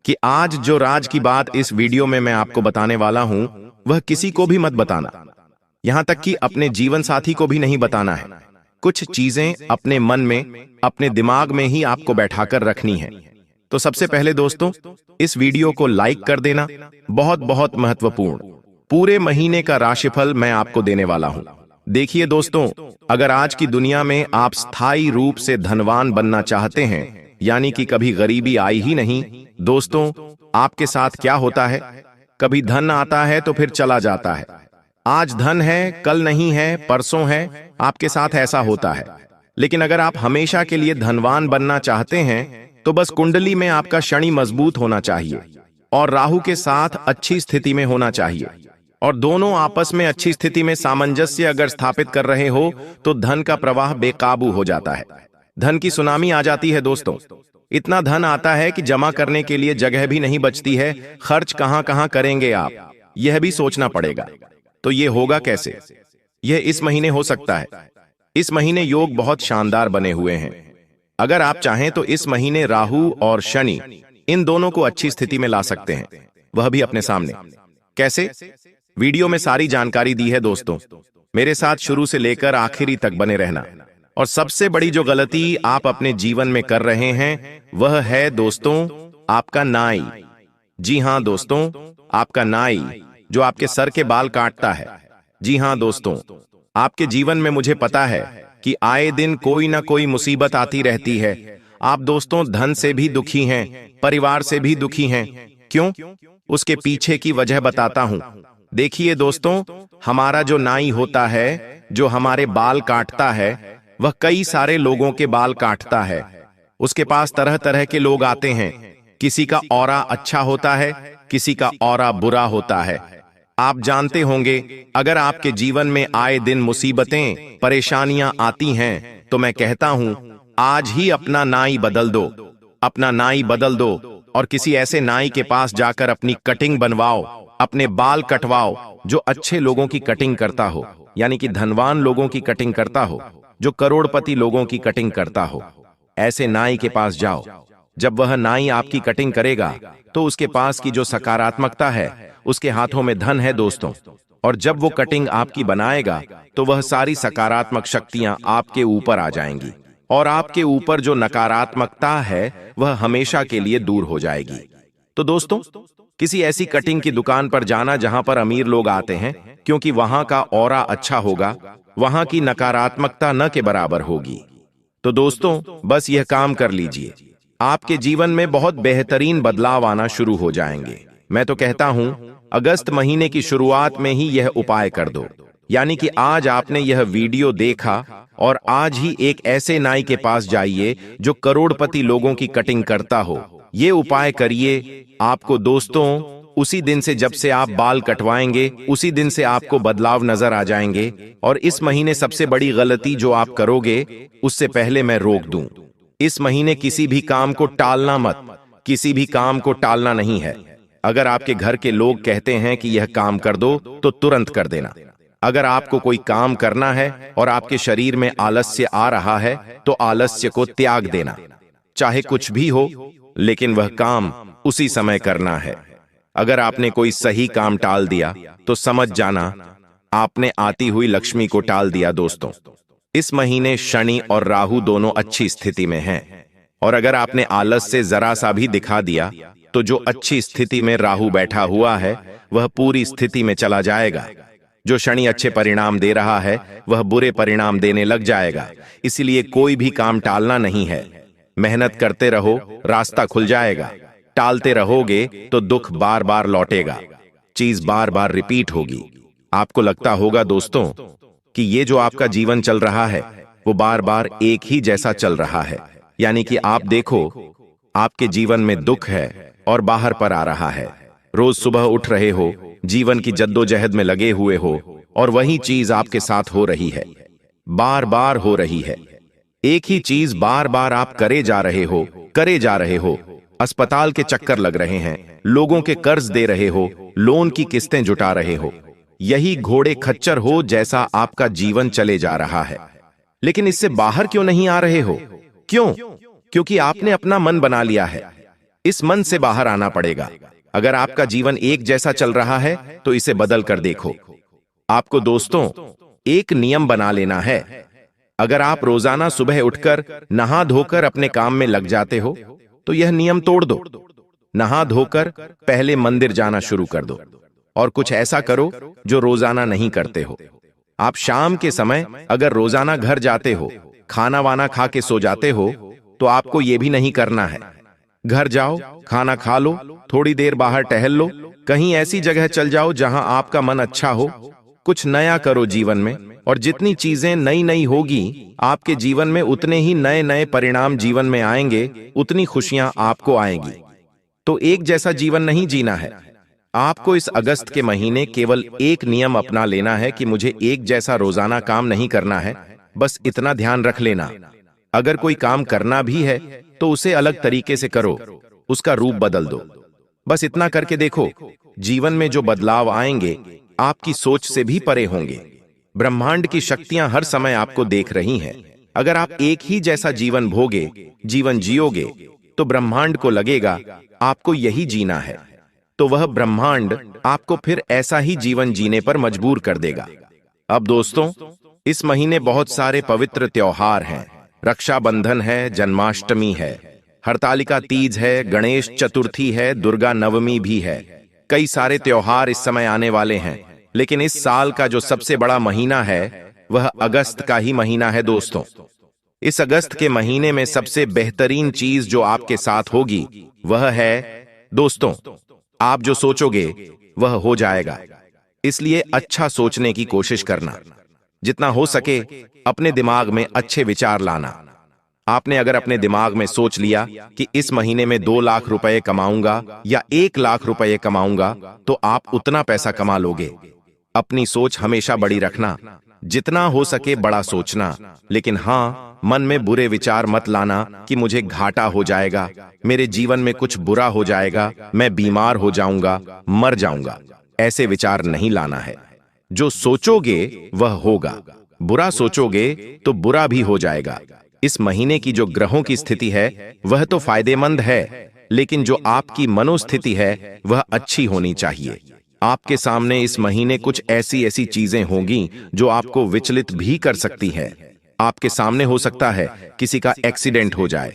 कि आज जो राज की बात इस वीडियो में मैं आपको बताने वाला हूं, वह किसी को भी मत बताना, यहां तक कि अपने जीवन साथी को भी नहीं बताना है। कुछ चीजें अपने मन में, अपने दिमाग में ही आपको बैठाकर रखनी है। तो सबसे पहले दोस्तों इस वीडियो को लाइक कर देना, बहुत बहुत महत्वपूर्ण। पूरे महीने का राशिफल मैं आपको देने वाला हूं। देखिए दोस्तों, अगर आज की दुनिया में आप स्थायी रूप से धनवान बनना चाहते हैं, यानी कि कभी गरीबी आई ही नहीं, दोस्तों आपके साथ क्या होता है, कभी धन आता है तो फिर चला जाता है। आज धन है, कल नहीं है, परसों है, आपके साथ ऐसा होता है। लेकिन अगर आप हमेशा के लिए धनवान बनना चाहते हैं, तो बस कुंडली में आपका शनि मजबूत होना चाहिए और राहु के साथ अच्छी स्थिति में होना चाहिए, और दोनों आपस में अच्छी स्थिति में सामंजस्य अगर स्थापित कर रहे हो, तो धन का प्रवाह बेकाबू हो जाता है, धन की सुनामी आ जाती है दोस्तों। इतना धन आता है कि जमा करने के लिए जगह भी नहीं बचती है। खर्च कहां कहां करेंगे आप, यह भी सोचना पड़ेगा। तो ये होगा कैसे? यह इस महीने हो सकता है। इस महीने योग बहुत शानदार बने हुए हैं। अगर आप चाहें तो इस महीने राहु और शनि इन दोनों को अच्छी स्थिति में ला सकते हैं, वह भी अपने सामने। कैसे? वीडियो में सारी जानकारी दी है दोस्तों, मेरे साथ शुरू से लेकर आखिरी तक बने रहना। और सबसे बड़ी जो गलती आप अपने जीवन में कर रहे हैं वह है दोस्तों आपका नाई। जी हां दोस्तों, आपका नाई जो आपके सर के बाल काटता है। जी हां दोस्तों, आपके जीवन में मुझे पता है कि आए दिन कोई ना कोई मुसीबत आती रहती है। आप दोस्तों धन से भी दुखी हैं, परिवार से भी दुखी हैं। क्यों? उसके पीछे की वजह बताता हूं। देखिए दोस्तों, हमारा जो नाई होता है, जो हमारे बाल काटता है, वह कई सारे लोगों के बाल काटता है। उसके पास तरह तरह के लोग आते हैं। किसी का ऑरा अच्छा होता है, किसी का ऑरा बुरा होता है। आप जानते होंगे, अगर आपके जीवन में आए दिन मुसीबतें, परेशानियां आती हैं, तो मैं कहता हूं आज ही अपना नाई बदल दो। अपना नाई बदल दो और किसी ऐसे नाई के पास जाकर अपनी कटिंग बनवाओ, अपने बाल कटवाओ जो अच्छे लोगों की कटिंग करता हो, यानी कि धनवान लोगों की कटिंग करता हो, जो करोड़पति लोगों की कटिंग करता हो। ऐसे नाई के पास जाओ। जब वह नाई आपकी कटिंग करेगा तो उसके पास की जो सकारात्मकता है, उसके हाथों में धन है दोस्तों। और जब वो कटिंग आपकी बनाएगा तो वह सारी सकारात्मक शक्तियां आपके ऊपर आ जाएंगी और आपके ऊपर जो नकारात्मकता है वह हमेशा के लिए दूर हो जाएगी। तो दोस्तों, किसी ऐसी कटिंग की दुकान पर जाना जहां पर अमीर लोग आते हैं, क्योंकि वहां का ऑरा अच्छा होगा, वहां की नकारात्मकता न के बराबर होगी। तो दोस्तों, बस यह काम कर लीजिए, आपके जीवन में बहुत बेहतरीन बदलाव आना शुरू हो जाएंगे। मैं तो कहता हूं अगस्त महीने की शुरुआत में ही यह उपाय कर दो। यानी कि आज आपने यह वीडियो देखा और आज ही एक ऐसे नाई के पास जाइए जो करोड़पति लोगों की कटिंग करता हो। ये उपाय करिए। आपको दोस्तों उसी दिन से, जब से आप बाल कटवाएंगे, उसी दिन से आपको बदलाव नजर आ जाएंगे। और इस महीने सबसे बड़ी गलती जो आप करोगे, उससे पहले मैं रोक दूं। इस महीने किसी भी काम को टालना मत, किसी भी काम को टालना नहीं है। अगर आपके घर के लोग कहते हैं कि यह काम कर दो तो तुरंत कर देना। अगर आपको कोई काम करना है और आपके शरीर में आलस्य आ रहा है तो आलस्य को त्याग देना। चाहे कुछ भी हो, लेकिन वह काम उसी समय करना है। अगर आपने कोई सही काम टाल दिया तो समझ जाना आपने आती हुई लक्ष्मी को टाल दिया। दोस्तों, इस महीने शनि और राहु दोनों अच्छी स्थिति में हैं, और अगर आपने आलस से जरा सा भी दिखा दिया तो जो अच्छी स्थिति में राहु बैठा हुआ है वह पूरी स्थिति में चला जाएगा। जो शनि अच्छे परिणाम दे रहा है वह बुरे परिणाम देने लग जाएगा। इसलिए कोई भी काम टालना नहीं है। मेहनत करते रहो, रास्ता खुल जाएगा। टालते रहोगे तो दुख बार बार लौटेगा, चीज बार बार रिपीट होगी। आपको लगता होगा दोस्तों कि ये जो आपका जीवन चल रहा है वो बार बार एक ही जैसा चल रहा है। यानी कि आप देखो, आपके जीवन में दुख है और बाहर पर आ रहा है। रोज सुबह उठ रहे हो, जीवन की जद्दोजहद में लगे हुए हो, और वही चीज आपके साथ हो रही है, बार बार हो रही है। एक ही चीज बार बार आप करे जा रहे हो। अस्पताल के चक्कर लग रहे हैं, लोगों के कर्ज दे रहे हो, लोन की किस्तें जुटा रहे हो। यही घोड़े खच्चर हो जैसा आपका जीवन चले जा रहा है। लेकिन इससे बाहर क्यों नहीं आ रहे हो? क्यों? क्योंकि आपने अपना मन बना लिया है। इस मन से बाहर आना पड़ेगा। अगर आपका जीवन एक जैसा चल रहा है तो इसे बदल कर देखो। आपको दोस्तों एक नियम बना लेना है। अगर आप रोजाना सुबह उठकर नहा धोकर अपने काम में लग जाते हो तो यह नियम तोड़ दो। नहा धोकर पहले मंदिर जाना शुरू कर दो और कुछ ऐसा करो जो रोजाना नहीं करते हो। आप शाम के समय अगर रोजाना घर जाते हो, खाना वाना खा के सो जाते हो, तो आपको यह भी नहीं करना है। घर जाओ, खाना खा लो, थोड़ी देर बाहर टहल लो, कहीं ऐसी जगह चल जाओ जहां आपका मन अच्छा हो। कुछ नया करो जीवन में, और जितनी चीजें नई नई होगी आपके जीवन में, उतने ही नए नए परिणाम जीवन में आएंगे, उतनी खुशियां आपको आएंगी। तो एक जैसा जीवन नहीं जीना है। आपको इस अगस्त के महीने केवल एक नियम अपना लेना है कि मुझे एक जैसा रोजाना काम नहीं करना है। बस इतना ध्यान रख लेना। अगर कोई काम करना भी है तो उसे अलग तरीके से करो, उसका रूप बदल दो। बस इतना करके देखो, जीवन में जो बदलाव आएंगे आपकी सोच से भी परे होंगे। ब्रह्मांड की शक्तियां हर समय आपको देख रही हैं। अगर आप एक ही जैसा जीवन जीवन जियोगे तो ब्रह्मांड को लगेगा आपको यही जीना है, तो वह ब्रह्मांड आपको फिर ऐसा ही जीवन जीने पर मजबूर कर देगा। अब दोस्तों, इस महीने बहुत सारे पवित्र त्योहार हैं। रक्षाबंधन है, जन्माष्टमी है, हरतालिका तीज है, गणेश चतुर्थी है, दुर्गा नवमी भी है। कई सारे त्योहार इस समय आने वाले हैं, लेकिन इस साल का जो सबसे बड़ा महीना है वह अगस्त का ही महीना है दोस्तों। इस अगस्त के महीने में सबसे बेहतरीन चीज जो आपके साथ होगी वह है दोस्तों, आप जो सोचोगे वह हो जाएगा। इसलिए अच्छा सोचने की कोशिश करना, जितना हो सके अपने दिमाग में अच्छे विचार लाना। आपने अगर अपने दिमाग में सोच लिया कि इस महीने में 2 लाख रुपए कमाऊंगा या 1 लाख रुपए कमाऊंगा, तो आप उतना पैसा कमा लोगे। अपनी सोच हमेशा बड़ी रखना, जितना हो सके बड़ा सोचना, लेकिन हाँ, मन में बुरे विचार मत लाना कि मुझे घाटा हो जाएगा, मेरे जीवन में कुछ बुरा हो जाएगा, मैं बीमार हो जाऊंगा, मर जाऊंगा। ऐसे विचार नहीं लाना है। जो सोचोगे वह होगा, बुरा सोचोगे तो बुरा भी हो जाएगा। इस महीने की जो ग्रहों की स्थिति है वह तो फायदेमंद है, लेकिन जो आपकी मनोस्थिति है वह अच्छी होनी चाहिए। आपके सामने इस महीने कुछ ऐसी चीजें होंगी जो आपको विचलित भी कर सकती है। आपके सामने हो सकता है किसी का एक्सीडेंट हो जाए।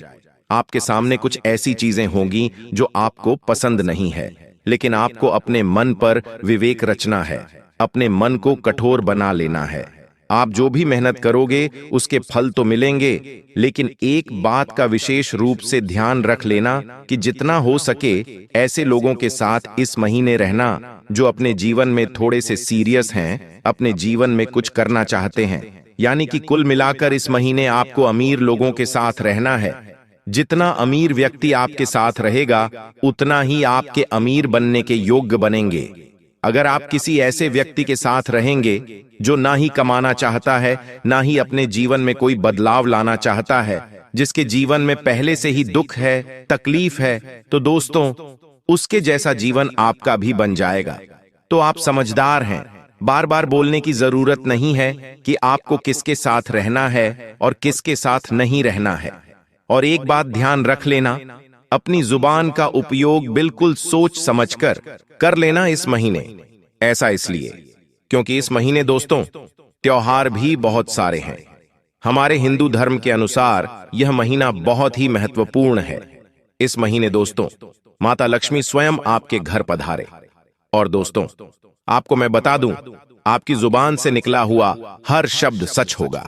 आपके सामने कुछ ऐसी चीजें होंगी जो आपको पसंद नहीं है, लेकिन आपको अपने मन पर विवेक रचना है, अपने मन को कठोर बना लेना है। आप जो भी मेहनत करोगे उसके फल तो मिलेंगे, लेकिन एक बात का विशेष रूप से ध्यान रख लेना कि जितना हो सके ऐसे लोगों के साथ इस महीने रहना जो अपने जीवन में थोड़े से सीरियस हैं, अपने जीवन में कुछ करना चाहते हैं। यानी कि कुल मिलाकर इस महीने आपको अमीर लोगों के साथ रहना है। जितना अमीर व्यक्ति आपके साथ रहेगा उतना ही आपके अमीर बनने के योग्य बनेंगे। अगर आप किसी ऐसे व्यक्ति के साथ रहेंगे जो ना ही कमाना चाहता है, ना ही अपने जीवन में कोई बदलाव लाना चाहता है, जिसके जीवन में पहले से ही दुख है, तकलीफ है, तो दोस्तों उसके जैसा जीवन आपका भी बन जाएगा। तो आप समझदार हैं, बार बार बोलने की जरूरत नहीं है कि आपको किसके साथ रहना है और किसके साथ नहीं रहना है। और एक बात ध्यान रख लेना, अपनी जुबान का उपयोग बिल्कुल सोच समझकर कर लेना इस महीने। ऐसा इसलिए क्योंकि इस महीने दोस्तों त्योहार भी बहुत सारे हैं। हमारे हिंदू धर्म के अनुसार यह महीना बहुत ही महत्वपूर्ण है। इस महीने दोस्तों माता लक्ष्मी स्वयं आपके घर पधारे। और दोस्तों आपको मैं बता दूं, आपकी जुबान से निकला हुआ हर शब्द सच होगा।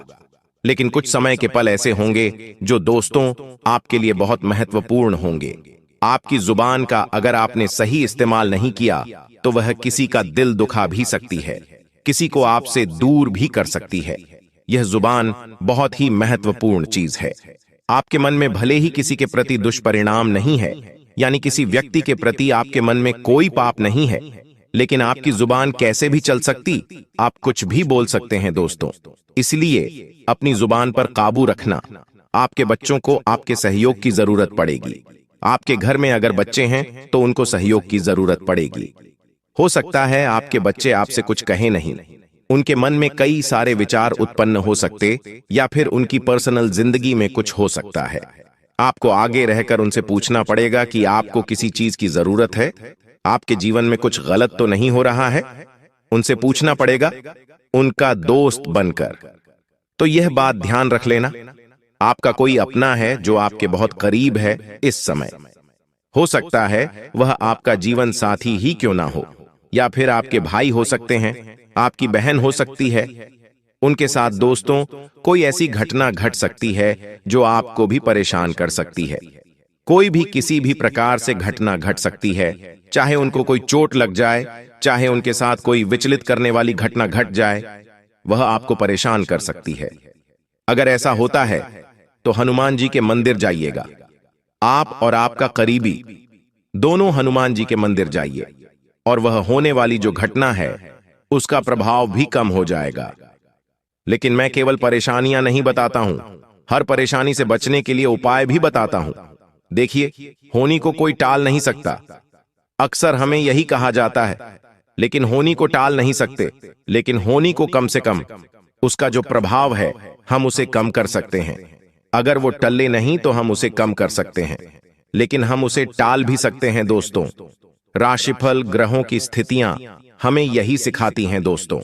लेकिन कुछ समय के पल ऐसे होंगे जो दोस्तों आपके लिए बहुत महत्वपूर्ण होंगे। आपकी जुबान का अगर आपने सही इस्तेमाल नहीं किया तो वह किसी का दिल दुखा भी सकती है, किसी को आपसे दूर भी कर सकती है। यह जुबान बहुत ही महत्वपूर्ण चीज है। आपके मन में भले ही किसी के प्रति दुष्परिणाम नहीं है, यानी किसी व्यक्ति के प्रति आपके मन में कोई पाप नहीं है, लेकिन आपकी जुबान कैसे भी चल सकती, आप कुछ भी बोल सकते हैं दोस्तों। इसलिए अपनी जुबान पर काबू रखना। आपके बच्चों को आपके सहयोग की जरूरत पड़ेगी। आपके घर में अगर बच्चे हैं तो उनको सहयोग की जरूरत पड़ेगी। हो सकता है आपके बच्चे आपसे कुछ कहे नहीं, उनके मन में कई सारे विचार उत्पन्न हो सकते, या फिर उनकी पर्सनल जिंदगी में कुछ हो सकता है। आपको आगे रहकर उनसे पूछना पड़ेगा कि आपको किसी चीज की जरूरत है, आपके जीवन में कुछ गलत तो नहीं हो रहा है। उनसे पूछना पड़ेगा उनका दोस्त बनकर। तो यह बात ध्यान रख लेना, आपका कोई अपना है जो आपके बहुत करीब है इस समय। हो सकता है वह आपका जीवन साथी ही क्यों ना हो, या फिर आपके भाई हो सकते हैं, आपकी बहन हो सकती है। उनके साथ दोस्तों कोई ऐसी घटना घट सकती है जो आपको भी परेशान कर सकती है। कोई भी किसी भी प्रकार से घटना घट सकती है, चाहे उनको कोई चोट लग जाए, चाहे उनके साथ कोई विचलित करने वाली घटना घट जाए, वह आपको परेशान कर सकती है। अगर ऐसा होता है तो हनुमान जी के मंदिर जाइएगा। आप और आपका करीबी दोनों हनुमान जी के मंदिर जाइए, और वह होने वाली जो घटना है उसका प्रभाव भी कम हो जाएगा। लेकिन मैं केवल परेशानियां नहीं बताता हूं, हर परेशानी से बचने के लिए उपाय भी बताता हूं। देखिए, होनी को कोई टाल नहीं सकता। अक्सर हमें यही कहा जाता है, लेकिन होनी को टाल नहीं सकते, लेकिन होनी को कम से कम उसका जो प्रभाव है हम उसे कम कर सकते हैं। अगर वो टले नहीं तो हम उसे कम कर सकते हैं, लेकिन हम उसे टाल भी सकते हैं दोस्तों। राशिफल, ग्रहों की स्थितियां हमें यही सिखाती हैं दोस्तों।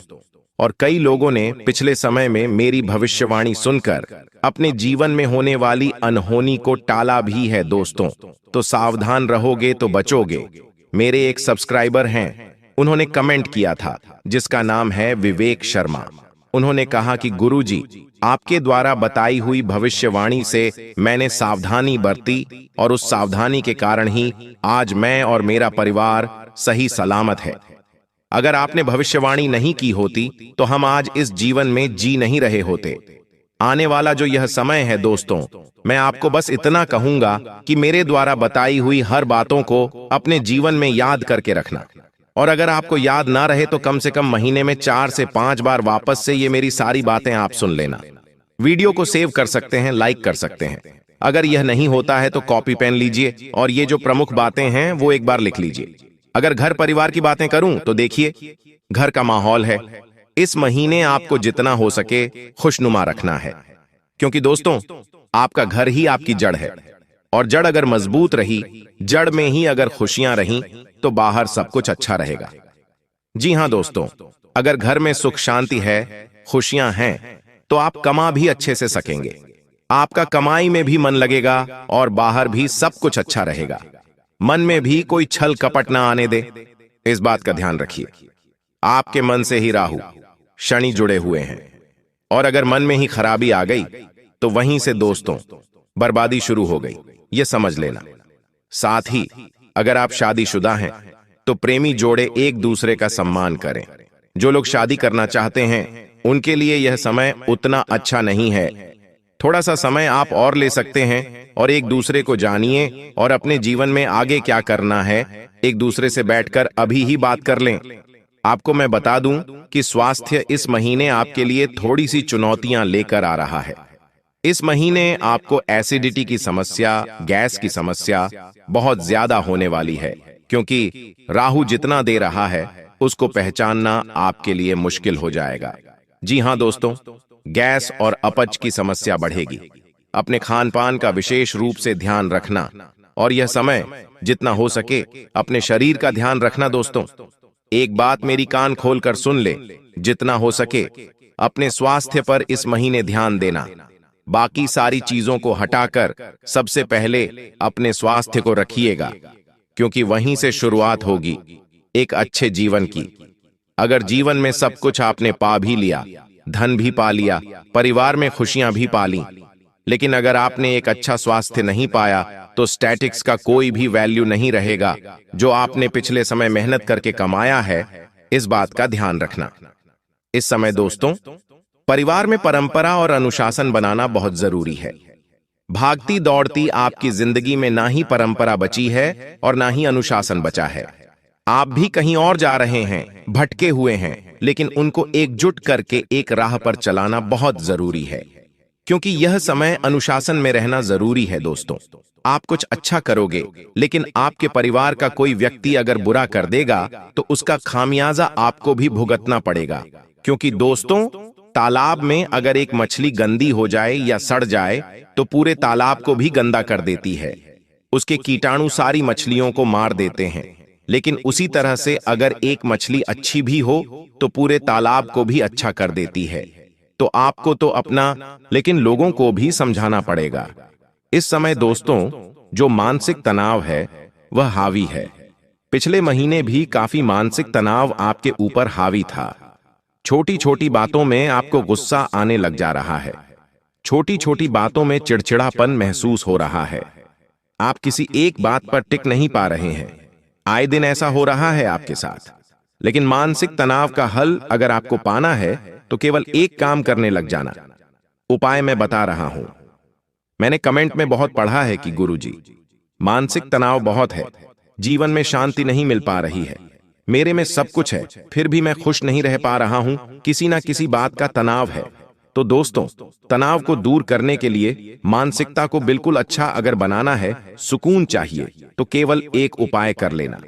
और कई लोगों ने पिछले समय में मेरी भविष्यवाणी सुनकर अपने जीवन में होने वाली अनहोनी को टाला भी है दोस्तों। तो सावधान रहोगे तो बचोगे। मेरे एक सब्सक्राइबर हैं, उन्होंने कमेंट किया था, जिसका नाम है विवेक शर्मा। उन्होंने कहा कि गुरुजी, आपके द्वारा बताई हुई भविष्यवाणी से मैंने सावधानी बरती और उस सावधानी के कारण ही आज मैं और मेरा परिवार सही सलामत है। अगर आपने भविष्यवाणी नहीं की होती तो हम आज इस जीवन में जी नहीं रहे होते। आने वाला जो यह समय है दोस्तों, मैं आपको बस इतना कहूंगा कि मेरे द्वारा बताई हुई हर बातों को अपने जीवन में याद करके रखना। और अगर आपको याद ना रहे तो कम से कम महीने में 4 से 5 बार वापस से ये मेरी सारी बातें आप सुन लेना। वीडियो को सेव कर सकते हैं, लाइक कर सकते हैं। अगर यह नहीं होता है तो कॉपी पेन लीजिए और ये जो प्रमुख बातें हैं वो एक बार लिख लीजिए। अगर घर परिवार की बातें करूं तो देखिए, घर का माहौल है। इस महीने आपको जितना हो सके खुशनुमा रखना है, क्योंकि दोस्तों आपका घर ही आपकी जड़ है। और जड़ अगर मजबूत रही, जड़ में ही अगर खुशियां रहीं, तो बाहर सब कुछ अच्छा रहेगा। जी हां दोस्तों, अगर घर में सुख शांति है, खुशियां हैं, तो आप कमा भी अच्छे से सकेंगे। आपका कमाई में भी मन लगेगा और बाहर भी सब कुछ अच्छा रहेगा। मन में भी कोई छल कपट ना आने दे, इस बात का ध्यान रखिए। आपके मन से ही राहु शनि जुड़े हुए हैं, और अगर मन में ही खराबी आ गई तो वहीं से दोस्तों बर्बादी शुरू हो गई, ये समझ लेना। साथ ही अगर आप शादीशुदा हैं तो प्रेमी जोड़े एक दूसरे का सम्मान करें। जो लोग शादी करना चाहते हैं उनके लिए यह समय उतना अच्छा नहीं है। थोड़ा सा समय आप और ले सकते हैं और एक दूसरे को जानिए और अपने जीवन में आगे क्या करना है एक दूसरे से बैठकर अभी ही बात कर लें। आपको मैं बता दूं कि स्वास्थ्य इस महीने आपके लिए थोड़ी सी चुनौतियां लेकर आ रहा है। इस महीने आपको एसिडिटी की समस्या, गैस की समस्या बहुत ज्यादा होने वाली है, क्योंकि राहु जितना दे रहा है उसको पहचानना आपके लिए मुश्किल हो जाएगा। जी हां दोस्तों, गैस और अपच की समस्या बढ़ेगी। अपने खान पान का विशेष रूप से ध्यान रखना और यह समय जितना हो सके अपने शरीर का ध्यान रखना दोस्तों। एक बात मेरी कान खोलकर सुन ले, जितना हो सके अपने स्वास्थ्य पर इस महीने ध्यान देना। बाकी सारी चीजों को हटाकर सबसे पहले अपने स्वास्थ्य को रखिएगा, क्योंकि वहीं से शुरुआत होगी एक अच्छे जीवन की। अगर जीवन में सब कुछ आपने पा भी लिया, धन भी पा लिया, परिवार में खुशियां भी पा ली, लेकिन अगर आपने एक अच्छा स्वास्थ्य नहीं पाया तो स्टैटिक्स का कोई भी वैल्यू नहीं रहेगा जो आपने पिछले समय मेहनत करके कमाया है। इस बात का ध्यान रखना। इस समय दोस्तों परिवार में परंपरा और अनुशासन बनाना बहुत जरूरी है। भागती दौड़ती आपकी जिंदगी में ना ही परंपरा बची है और ना ही अनुशासन बचा है। आप भी कहीं और जा रहे हैं, भटके हुए हैं, लेकिन उनको एकजुट करके एक राह पर चलाना बहुत जरूरी है, क्योंकि यह समय अनुशासन में रहना जरूरी है दोस्तों। आप कुछ अच्छा करोगे, लेकिन आपके परिवार का कोई व्यक्ति अगर बुरा कर देगा तो उसका खामियाजा आपको भी भुगतना पड़ेगा। क्योंकि दोस्तों तालाब में अगर एक मछली गंदी हो जाए या सड़ जाए तो पूरे तालाब को भी गंदा कर देती है। उसके कीटाणु सारी मछलियों को मार देते हैं। लेकिन उसी तरह से अगर एक मछली अच्छी भी हो तो पूरे तालाब को भी अच्छा कर देती है। तो आपको तो अपना, लेकिन लोगों को भी समझाना पड़ेगा। इस समय दोस्तों जो मानसिक तनाव है वह हावी है। पिछले महीने भी काफी मानसिक तनाव आपके ऊपर हावी था। छोटी छोटी बातों में आपको गुस्सा आने लग जा रहा है। छोटी छोटी बातों में चिड़चिड़ापन महसूस हो रहा है। आप किसी एक बात पर टिक नहीं पा रहे हैं। आए दिन ऐसा हो रहा है आपके साथ। लेकिन मानसिक तनाव का हल अगर आपको पाना है तो केवल एक काम करने लग जाना। उपाय मैं बता रहा हूं। मैंने कमेंट में बहुत पढ़ा है कि गुरुजी, मानसिक तनाव बहुत है, जीवन में शांति नहीं मिल पा रही है, मेरे में सब कुछ है फिर भी मैं खुश नहीं रह पा रहा हूं, किसी ना किसी बात का तनाव है। तो दोस्तों, तनाव को दूर करने के लिए, मानसिकता को बिल्कुल अच्छा अगर बनाना है, सुकून चाहिए, तो केवल एक उपाय कर लेना।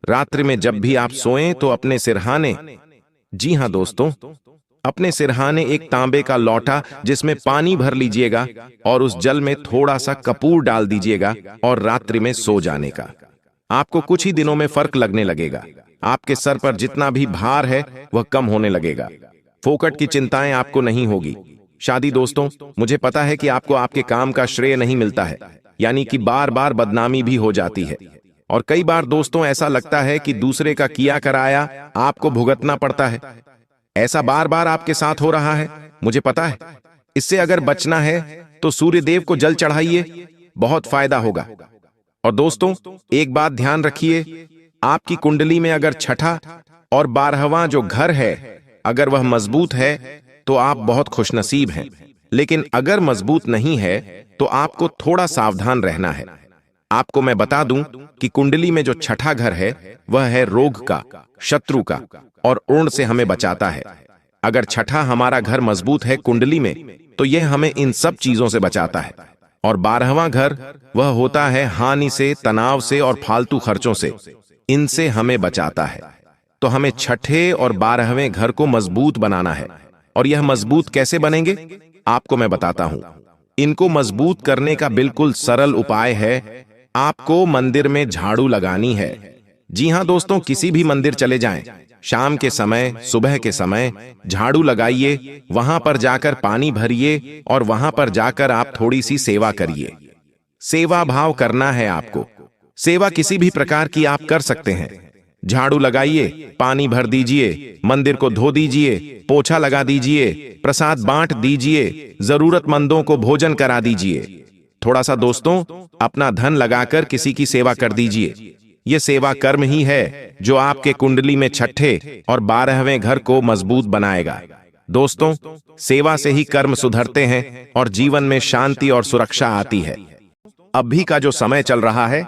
रात्रि में जब भी आप सोएं तो अपने सिरहाने, जी हां दोस्तों, अपने सिरहाने एक तांबे का लौटा जिसमें पानी भर लीजिएगा और उस जल में थोड़ा सा कपूर डाल दीजिएगा और रात्रि में सो जाने का। आपको कुछ ही दिनों में फर्क लगने लगेगा। आपके सर पर जितना भी भार है वह कम होने लगेगा। फोकट की चिंताएं आपको नहीं होगी। शादी दोस्तों, मुझे पता है कि आपको आपके काम का श्रेय नहीं मिलता है, यानी कि बार बार बदनामी भी हो जाती है। और कई बार दोस्तों ऐसा लगता है कि दूसरे का किया कराया आपको भुगतना पड़ता है। ऐसा बार बार आपके साथ हो रहा है, मुझे पता है। इससे अगर बचना है तो सूर्य देव को जल चढ़ाइए, बहुत फायदा होगा। और दोस्तों, एक बात ध्यान रखिए, आपकी कुंडली में अगर छठा और 12वां जो घर है, अगर वह मजबूत है तो आप बहुत खुशनसीब हैं। लेकिन अगर मजबूत नहीं है तो आपको थोड़ा सावधान रहना है। आपको मैं बता दूं कि कुंडली में जो छठा घर है वह है रोग का, शत्रु का और ऊर्ण से हमें बचाता है। अगर छठा हमारा घर मजबूत है कुंडली में, तो यह हमें इन सब चीजों से बचाता है। और 12वां घर वह होता है हानि से, तनाव से और फालतू खर्चों से, इनसे हमें बचाता है। तो हमें छठे और 12वें घर को मजबूत बनाना है। और यह मजबूत कैसे बनेंगे, आपको मैं बताता हूं। इनको मजबूत करने का बिल्कुल सरल उपाय है, आपको मंदिर में झाड़ू लगानी है। जी हां दोस्तों, किसी भी मंदिर चले जाएं, शाम के समय, सुबह के समय झाड़ू लगाइए, वहां पर जाकर पानी भरिए और वहां पर जाकर आप थोड़ी सी सेवा करिए। सेवा भाव करना है आपको। सेवा किसी भी प्रकार की आप कर सकते हैं। झाड़ू लगाइए, पानी भर दीजिए, मंदिर को धो दीजिए, पोछा लगा दीजिए, प्रसाद बांट दीजिए, जरूरतमंदों को भोजन करा दीजिए। थोड़ा सा दोस्तों अपना धन लगाकर किसी की सेवा कर दीजिए। यह सेवा कर्म ही है जो आपके कुंडली में छठे और 12वें घर को मजबूत बनाएगा। दोस्तों, सेवा से ही कर्म सुधरते हैं और जीवन में शांति और सुरक्षा आती है। अभी का जो समय चल रहा है,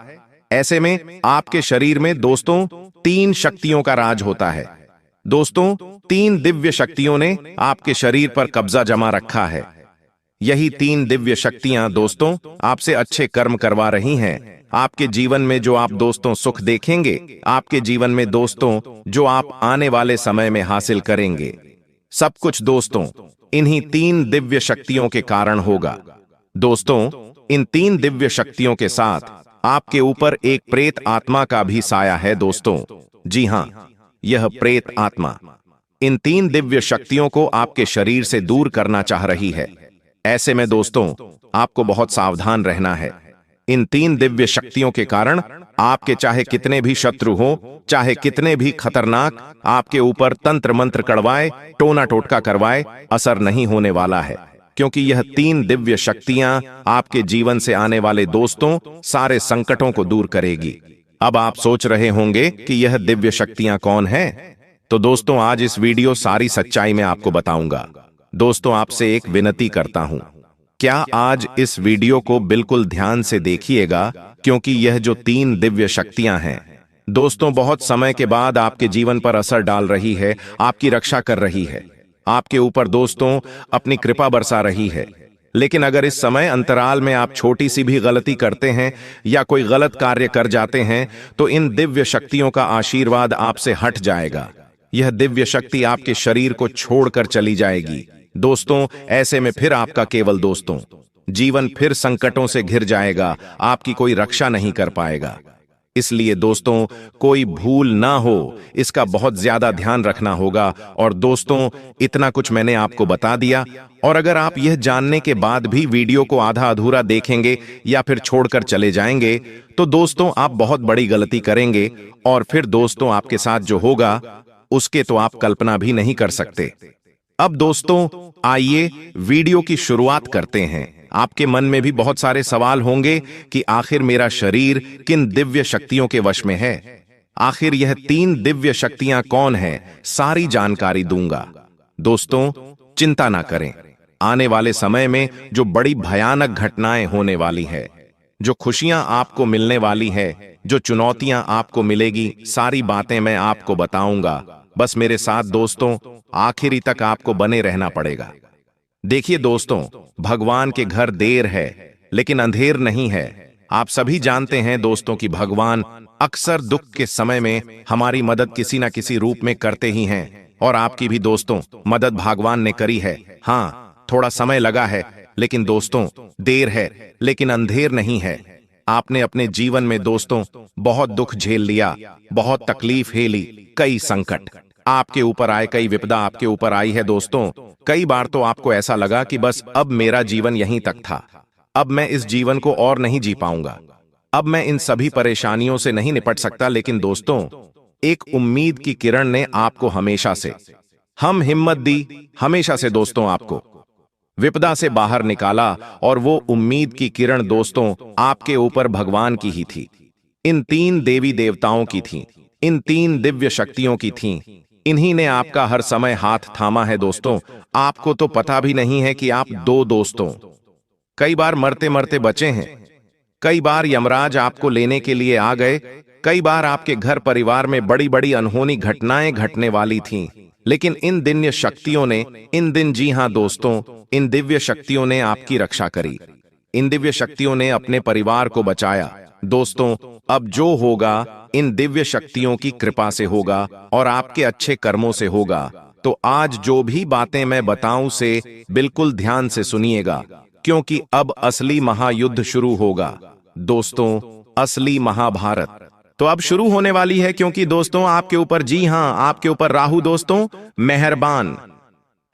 ऐसे में आपके शरीर में दोस्तों 3 शक्तियों का राज होता है। दोस्तों, 3 दिव्य शक्तियों ने आपके शरीर पर कब्जा जमा रखा है। यही 3 दिव्य शक्तियां दोस्तों आपसे अच्छे कर्म करवा रही हैं। आपके जीवन में जो आप दोस्तों सुख देखेंगे, आपके जीवन में दोस्तों जो आप आने वाले समय में हासिल करेंगे, सब कुछ दोस्तों इन्हीं 3 दिव्य शक्तियों के कारण होगा। दोस्तों, इन 3 दिव्य शक्तियों के साथ आपके ऊपर एक प्रेत आत्मा का भी साया है दोस्तों। जी हां, यह प्रेत आत्मा इन 3 दिव्य शक्तियों को आपके शरीर से दूर करना चाह रही है। ऐसे में दोस्तों आपको बहुत सावधान रहना है। इन 3 दिव्य शक्तियों के कारण आपके चाहे कितने भी शत्रु हो, चाहे कितने भी खतरनाक आपके ऊपर तंत्र मंत्र कड़वाए, टोना टोटका करवाए, असर नहीं होने वाला है। क्योंकि यह 3 दिव्य शक्तियां आपके जीवन से आने वाले दोस्तों सारे संकटों को दूर करेगी। अब आप सोच रहे होंगे कि यह दिव्य शक्तियां कौन हैं? तो दोस्तों आज इस वीडियो सारी सच्चाई में आपको बताऊंगा। दोस्तों, आपसे एक विनती करता हूं, क्या आज इस वीडियो को बिल्कुल ध्यान से देखिएगा, क्योंकि यह जो 3 दिव्य शक्तियां हैं दोस्तों बहुत समय के बाद आपके जीवन पर असर डाल रही है, आपकी रक्षा कर रही है, आपके ऊपर दोस्तों अपनी कृपा बरसा रही है। लेकिन अगर इस समय अंतराल में आप छोटी सी भी गलती करते हैं या कोई गलत कार्य कर जाते हैं, तो इन दिव्य शक्तियों का आशीर्वाद आपसे हट जाएगा। यह दिव्य शक्ति आपके शरीर को छोड़कर चली जाएगी। दोस्तों, ऐसे में फिर आपका केवल दोस्तों जीवन फिर संकटों से घिर जाएगा, आपकी कोई रक्षा नहीं कर पाएगा। इसलिए दोस्तों कोई भूल ना हो, इसका बहुत ज्यादा ध्यान रखना होगा। और दोस्तों इतना कुछ मैंने आपको बता दिया, और अगर आप यह जानने के बाद भी वीडियो को आधा अधूरा देखेंगे या फिर छोड़कर चले जाएंगे, तो दोस्तों आप बहुत बड़ी गलती करेंगे। और फिर दोस्तों आपके साथ जो होगा उसके तो आप कल्पना भी नहीं कर सकते। अब दोस्तों आइए वीडियो की शुरुआत करते हैं। आपके मन में भी बहुत सारे सवाल होंगे कि आखिर मेरा शरीर किन दिव्य शक्तियों के वश में है, आखिर यह 3 दिव्य शक्तियां कौन हैं, सारी जानकारी दूंगा। दोस्तों चिंता ना करें, आने वाले समय में जो बड़ी भयानक घटनाएं होने वाली है, जो खुशियां आपको मिलने वाली है, जो चुनौतियां आपको मिलेगी, सारी बातें मैं आपको बताऊंगा। बस मेरे साथ दोस्तों आखिरी तक आपको बने रहना पड़ेगा। देखिए दोस्तों, भगवान के घर देर है लेकिन अंधेर नहीं है। आप सभी जानते हैं दोस्तों कि भगवान अक्सर दुख के समय में हमारी मदद किसी न किसी रूप में करते ही हैं, और आपकी भी दोस्तों मदद भगवान ने करी है। हाँ, थोड़ा समय लगा है, लेकिन दोस्तों देर है लेकिन अंधेर नहीं है। आपने अपने जीवन में दोस्तों बहुत दुख झेल लिया, बहुत तकलीफ झेली, कई संकट आपके ऊपर आए, कई विपदा आपके ऊपर आई है दोस्तों। कई बार तो आपको ऐसा लगा कि बस अब मेरा जीवन यहीं तक था, अब मैं इस जीवन को और नहीं जी पाऊंगा, अब मैं इन सभी परेशानियों से नहीं निपट सकता। लेकिन दोस्तों एक उम्मीद की किरण ने आपको हमेशा से हिम्मत दी, हमेशा से दोस्तों आपको विपदा से बाहर निकाला, और वो उम्मीद की किरण दोस्तों आपके ऊपर भगवान की ही थी। इन 3 देवी देवताओं की थी, इन 3 दिव्य शक्तियों की थी। इन्हीं ने आपका हर समय हाथ थामा है दोस्तों। आपको तो पता भी नहीं है कि आप 2 दोस्तों कई बार मरते मरते बचे हैं, कई बार यमराज आपको लेने के लिए आ गए, कई बार आपके घर परिवार में बड़ी बड़ी अनहोनी घटनाएं घटने वाली थीं। लेकिन इन दिव्य शक्तियों ने, जी हां दोस्तों, इन दिव्य शक्तियों ने आपकी रक्षा करी। इन दिव्य शक्तियों ने अपने परिवार को बचाया। दोस्तों अब जो होगा इन दिव्य शक्तियों की कृपा से होगा और आपके अच्छे कर्मों से होगा। तो आज जो भी बातें मैं बताऊं से बिल्कुल ध्यान से सुनिएगा, क्योंकि अब असली महायुद्ध शुरू होगा दोस्तों, असली महाभारत तो अब शुरू होने वाली है। क्योंकि दोस्तों आपके ऊपर, जी हां, आपके ऊपर राहु दोस्तों मेहरबान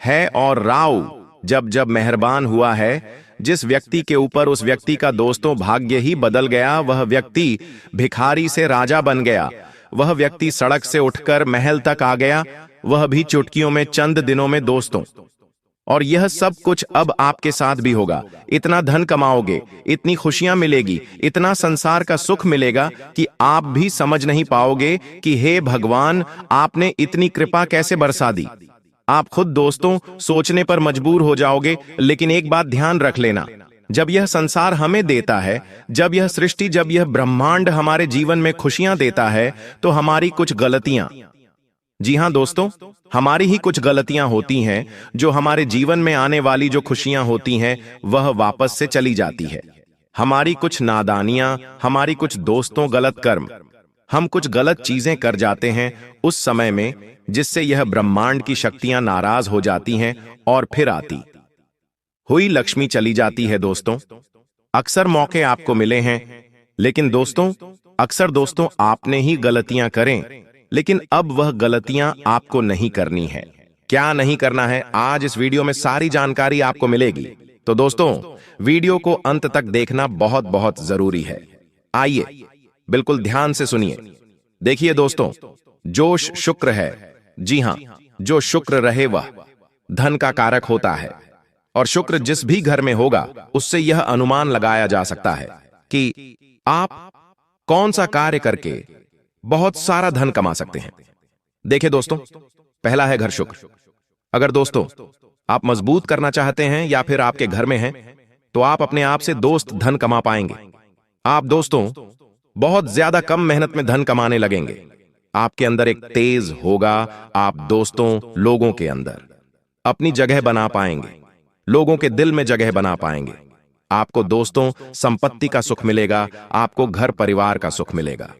है, और राहु जब मेहरबान हुआ है जिस व्यक्ति के ऊपर, उस व्यक्ति का दोस्तों भाग्य ही बदल गया। वह व्यक्ति भिखारी से राजा बन गया, वह व्यक्ति सड़क से उठकर महल तक आ गया, वह भी चुटकियों में, चंद दिनों में दोस्तों। और यह सब कुछ अब आपके साथ भी होगा। इतना धन कमाओगे, इतनी खुशियां मिलेगी, इतना संसार का सुख मिलेगा कि आप भी समझ नहीं पाओगे कि हे भगवान, आपने इतनी कृपा कैसे बरसा दी। आप खुद दोस्तों सोचने पर मजबूर हो जाओगे। लेकिन एक बात ध्यान रख लेना, जब यह संसार हमें देता है, जब यह सृष्टि, जब यह ब्रह्मांड हमारे जीवन में खुशियां देता है, तो हमारी कुछ गलतियां, जी हां दोस्तों, हमारी ही कुछ गलतियां होती हैं जो हमारे जीवन में आने वाली जो खुशियां होती हैं वह वापस से चली जाती है। हमारी कुछ नादानियां, हमारी कुछ दोस्तों गलत कर्म, हम कुछ गलत चीजें कर जाते हैं उस समय में, जिससे यह ब्रह्मांड की शक्तियां नाराज हो जाती हैं और फिर आती हुई लक्ष्मी चली जाती है दोस्तों। अक्सर मौके आपको मिले हैं, लेकिन दोस्तों अक्सर दोस्तों आपने ही गलतियां करें, लेकिन अब वह गलतियां आपको नहीं करनी है। क्या नहीं करना है, आज इस वीडियो में सारी जानकारी आपको मिलेगी। तो दोस्तों वीडियो को अंत तक देखना बहुत बहुत जरूरी है। आइए बिल्कुल ध्यान से सुनिए। देखिए दोस्तों, जो शुक्र है, जी हां, जो शुक्र रहे वह धन का कारक होता है, और शुक्र जिस भी घर में होगा उससे यह अनुमान लगाया जा सकता है कि आप कौन सा कार्य करके बहुत सारा धन कमा सकते हैं। देखिए दोस्तों, पहला है घर शुक्र। अगर दोस्तों आप मजबूत करना चाहते हैं या फिर आपके घर में हैं, तो आप अपने आप से दोस्त धन कमा पाएंगे। आप दोस्तों बहुत ज्यादा कम मेहनत में धन कमाने लगेंगे। आपके अंदर एक तेज होगा। आप दोस्तों लोगों के अंदर अपनी जगह बना पाएंगे, लोगों के दिल में जगह बना पाएंगे। आपको दोस्तों संपत्ति का सुख मिलेगा, आपको घर परिवार का सुख मिलेगा।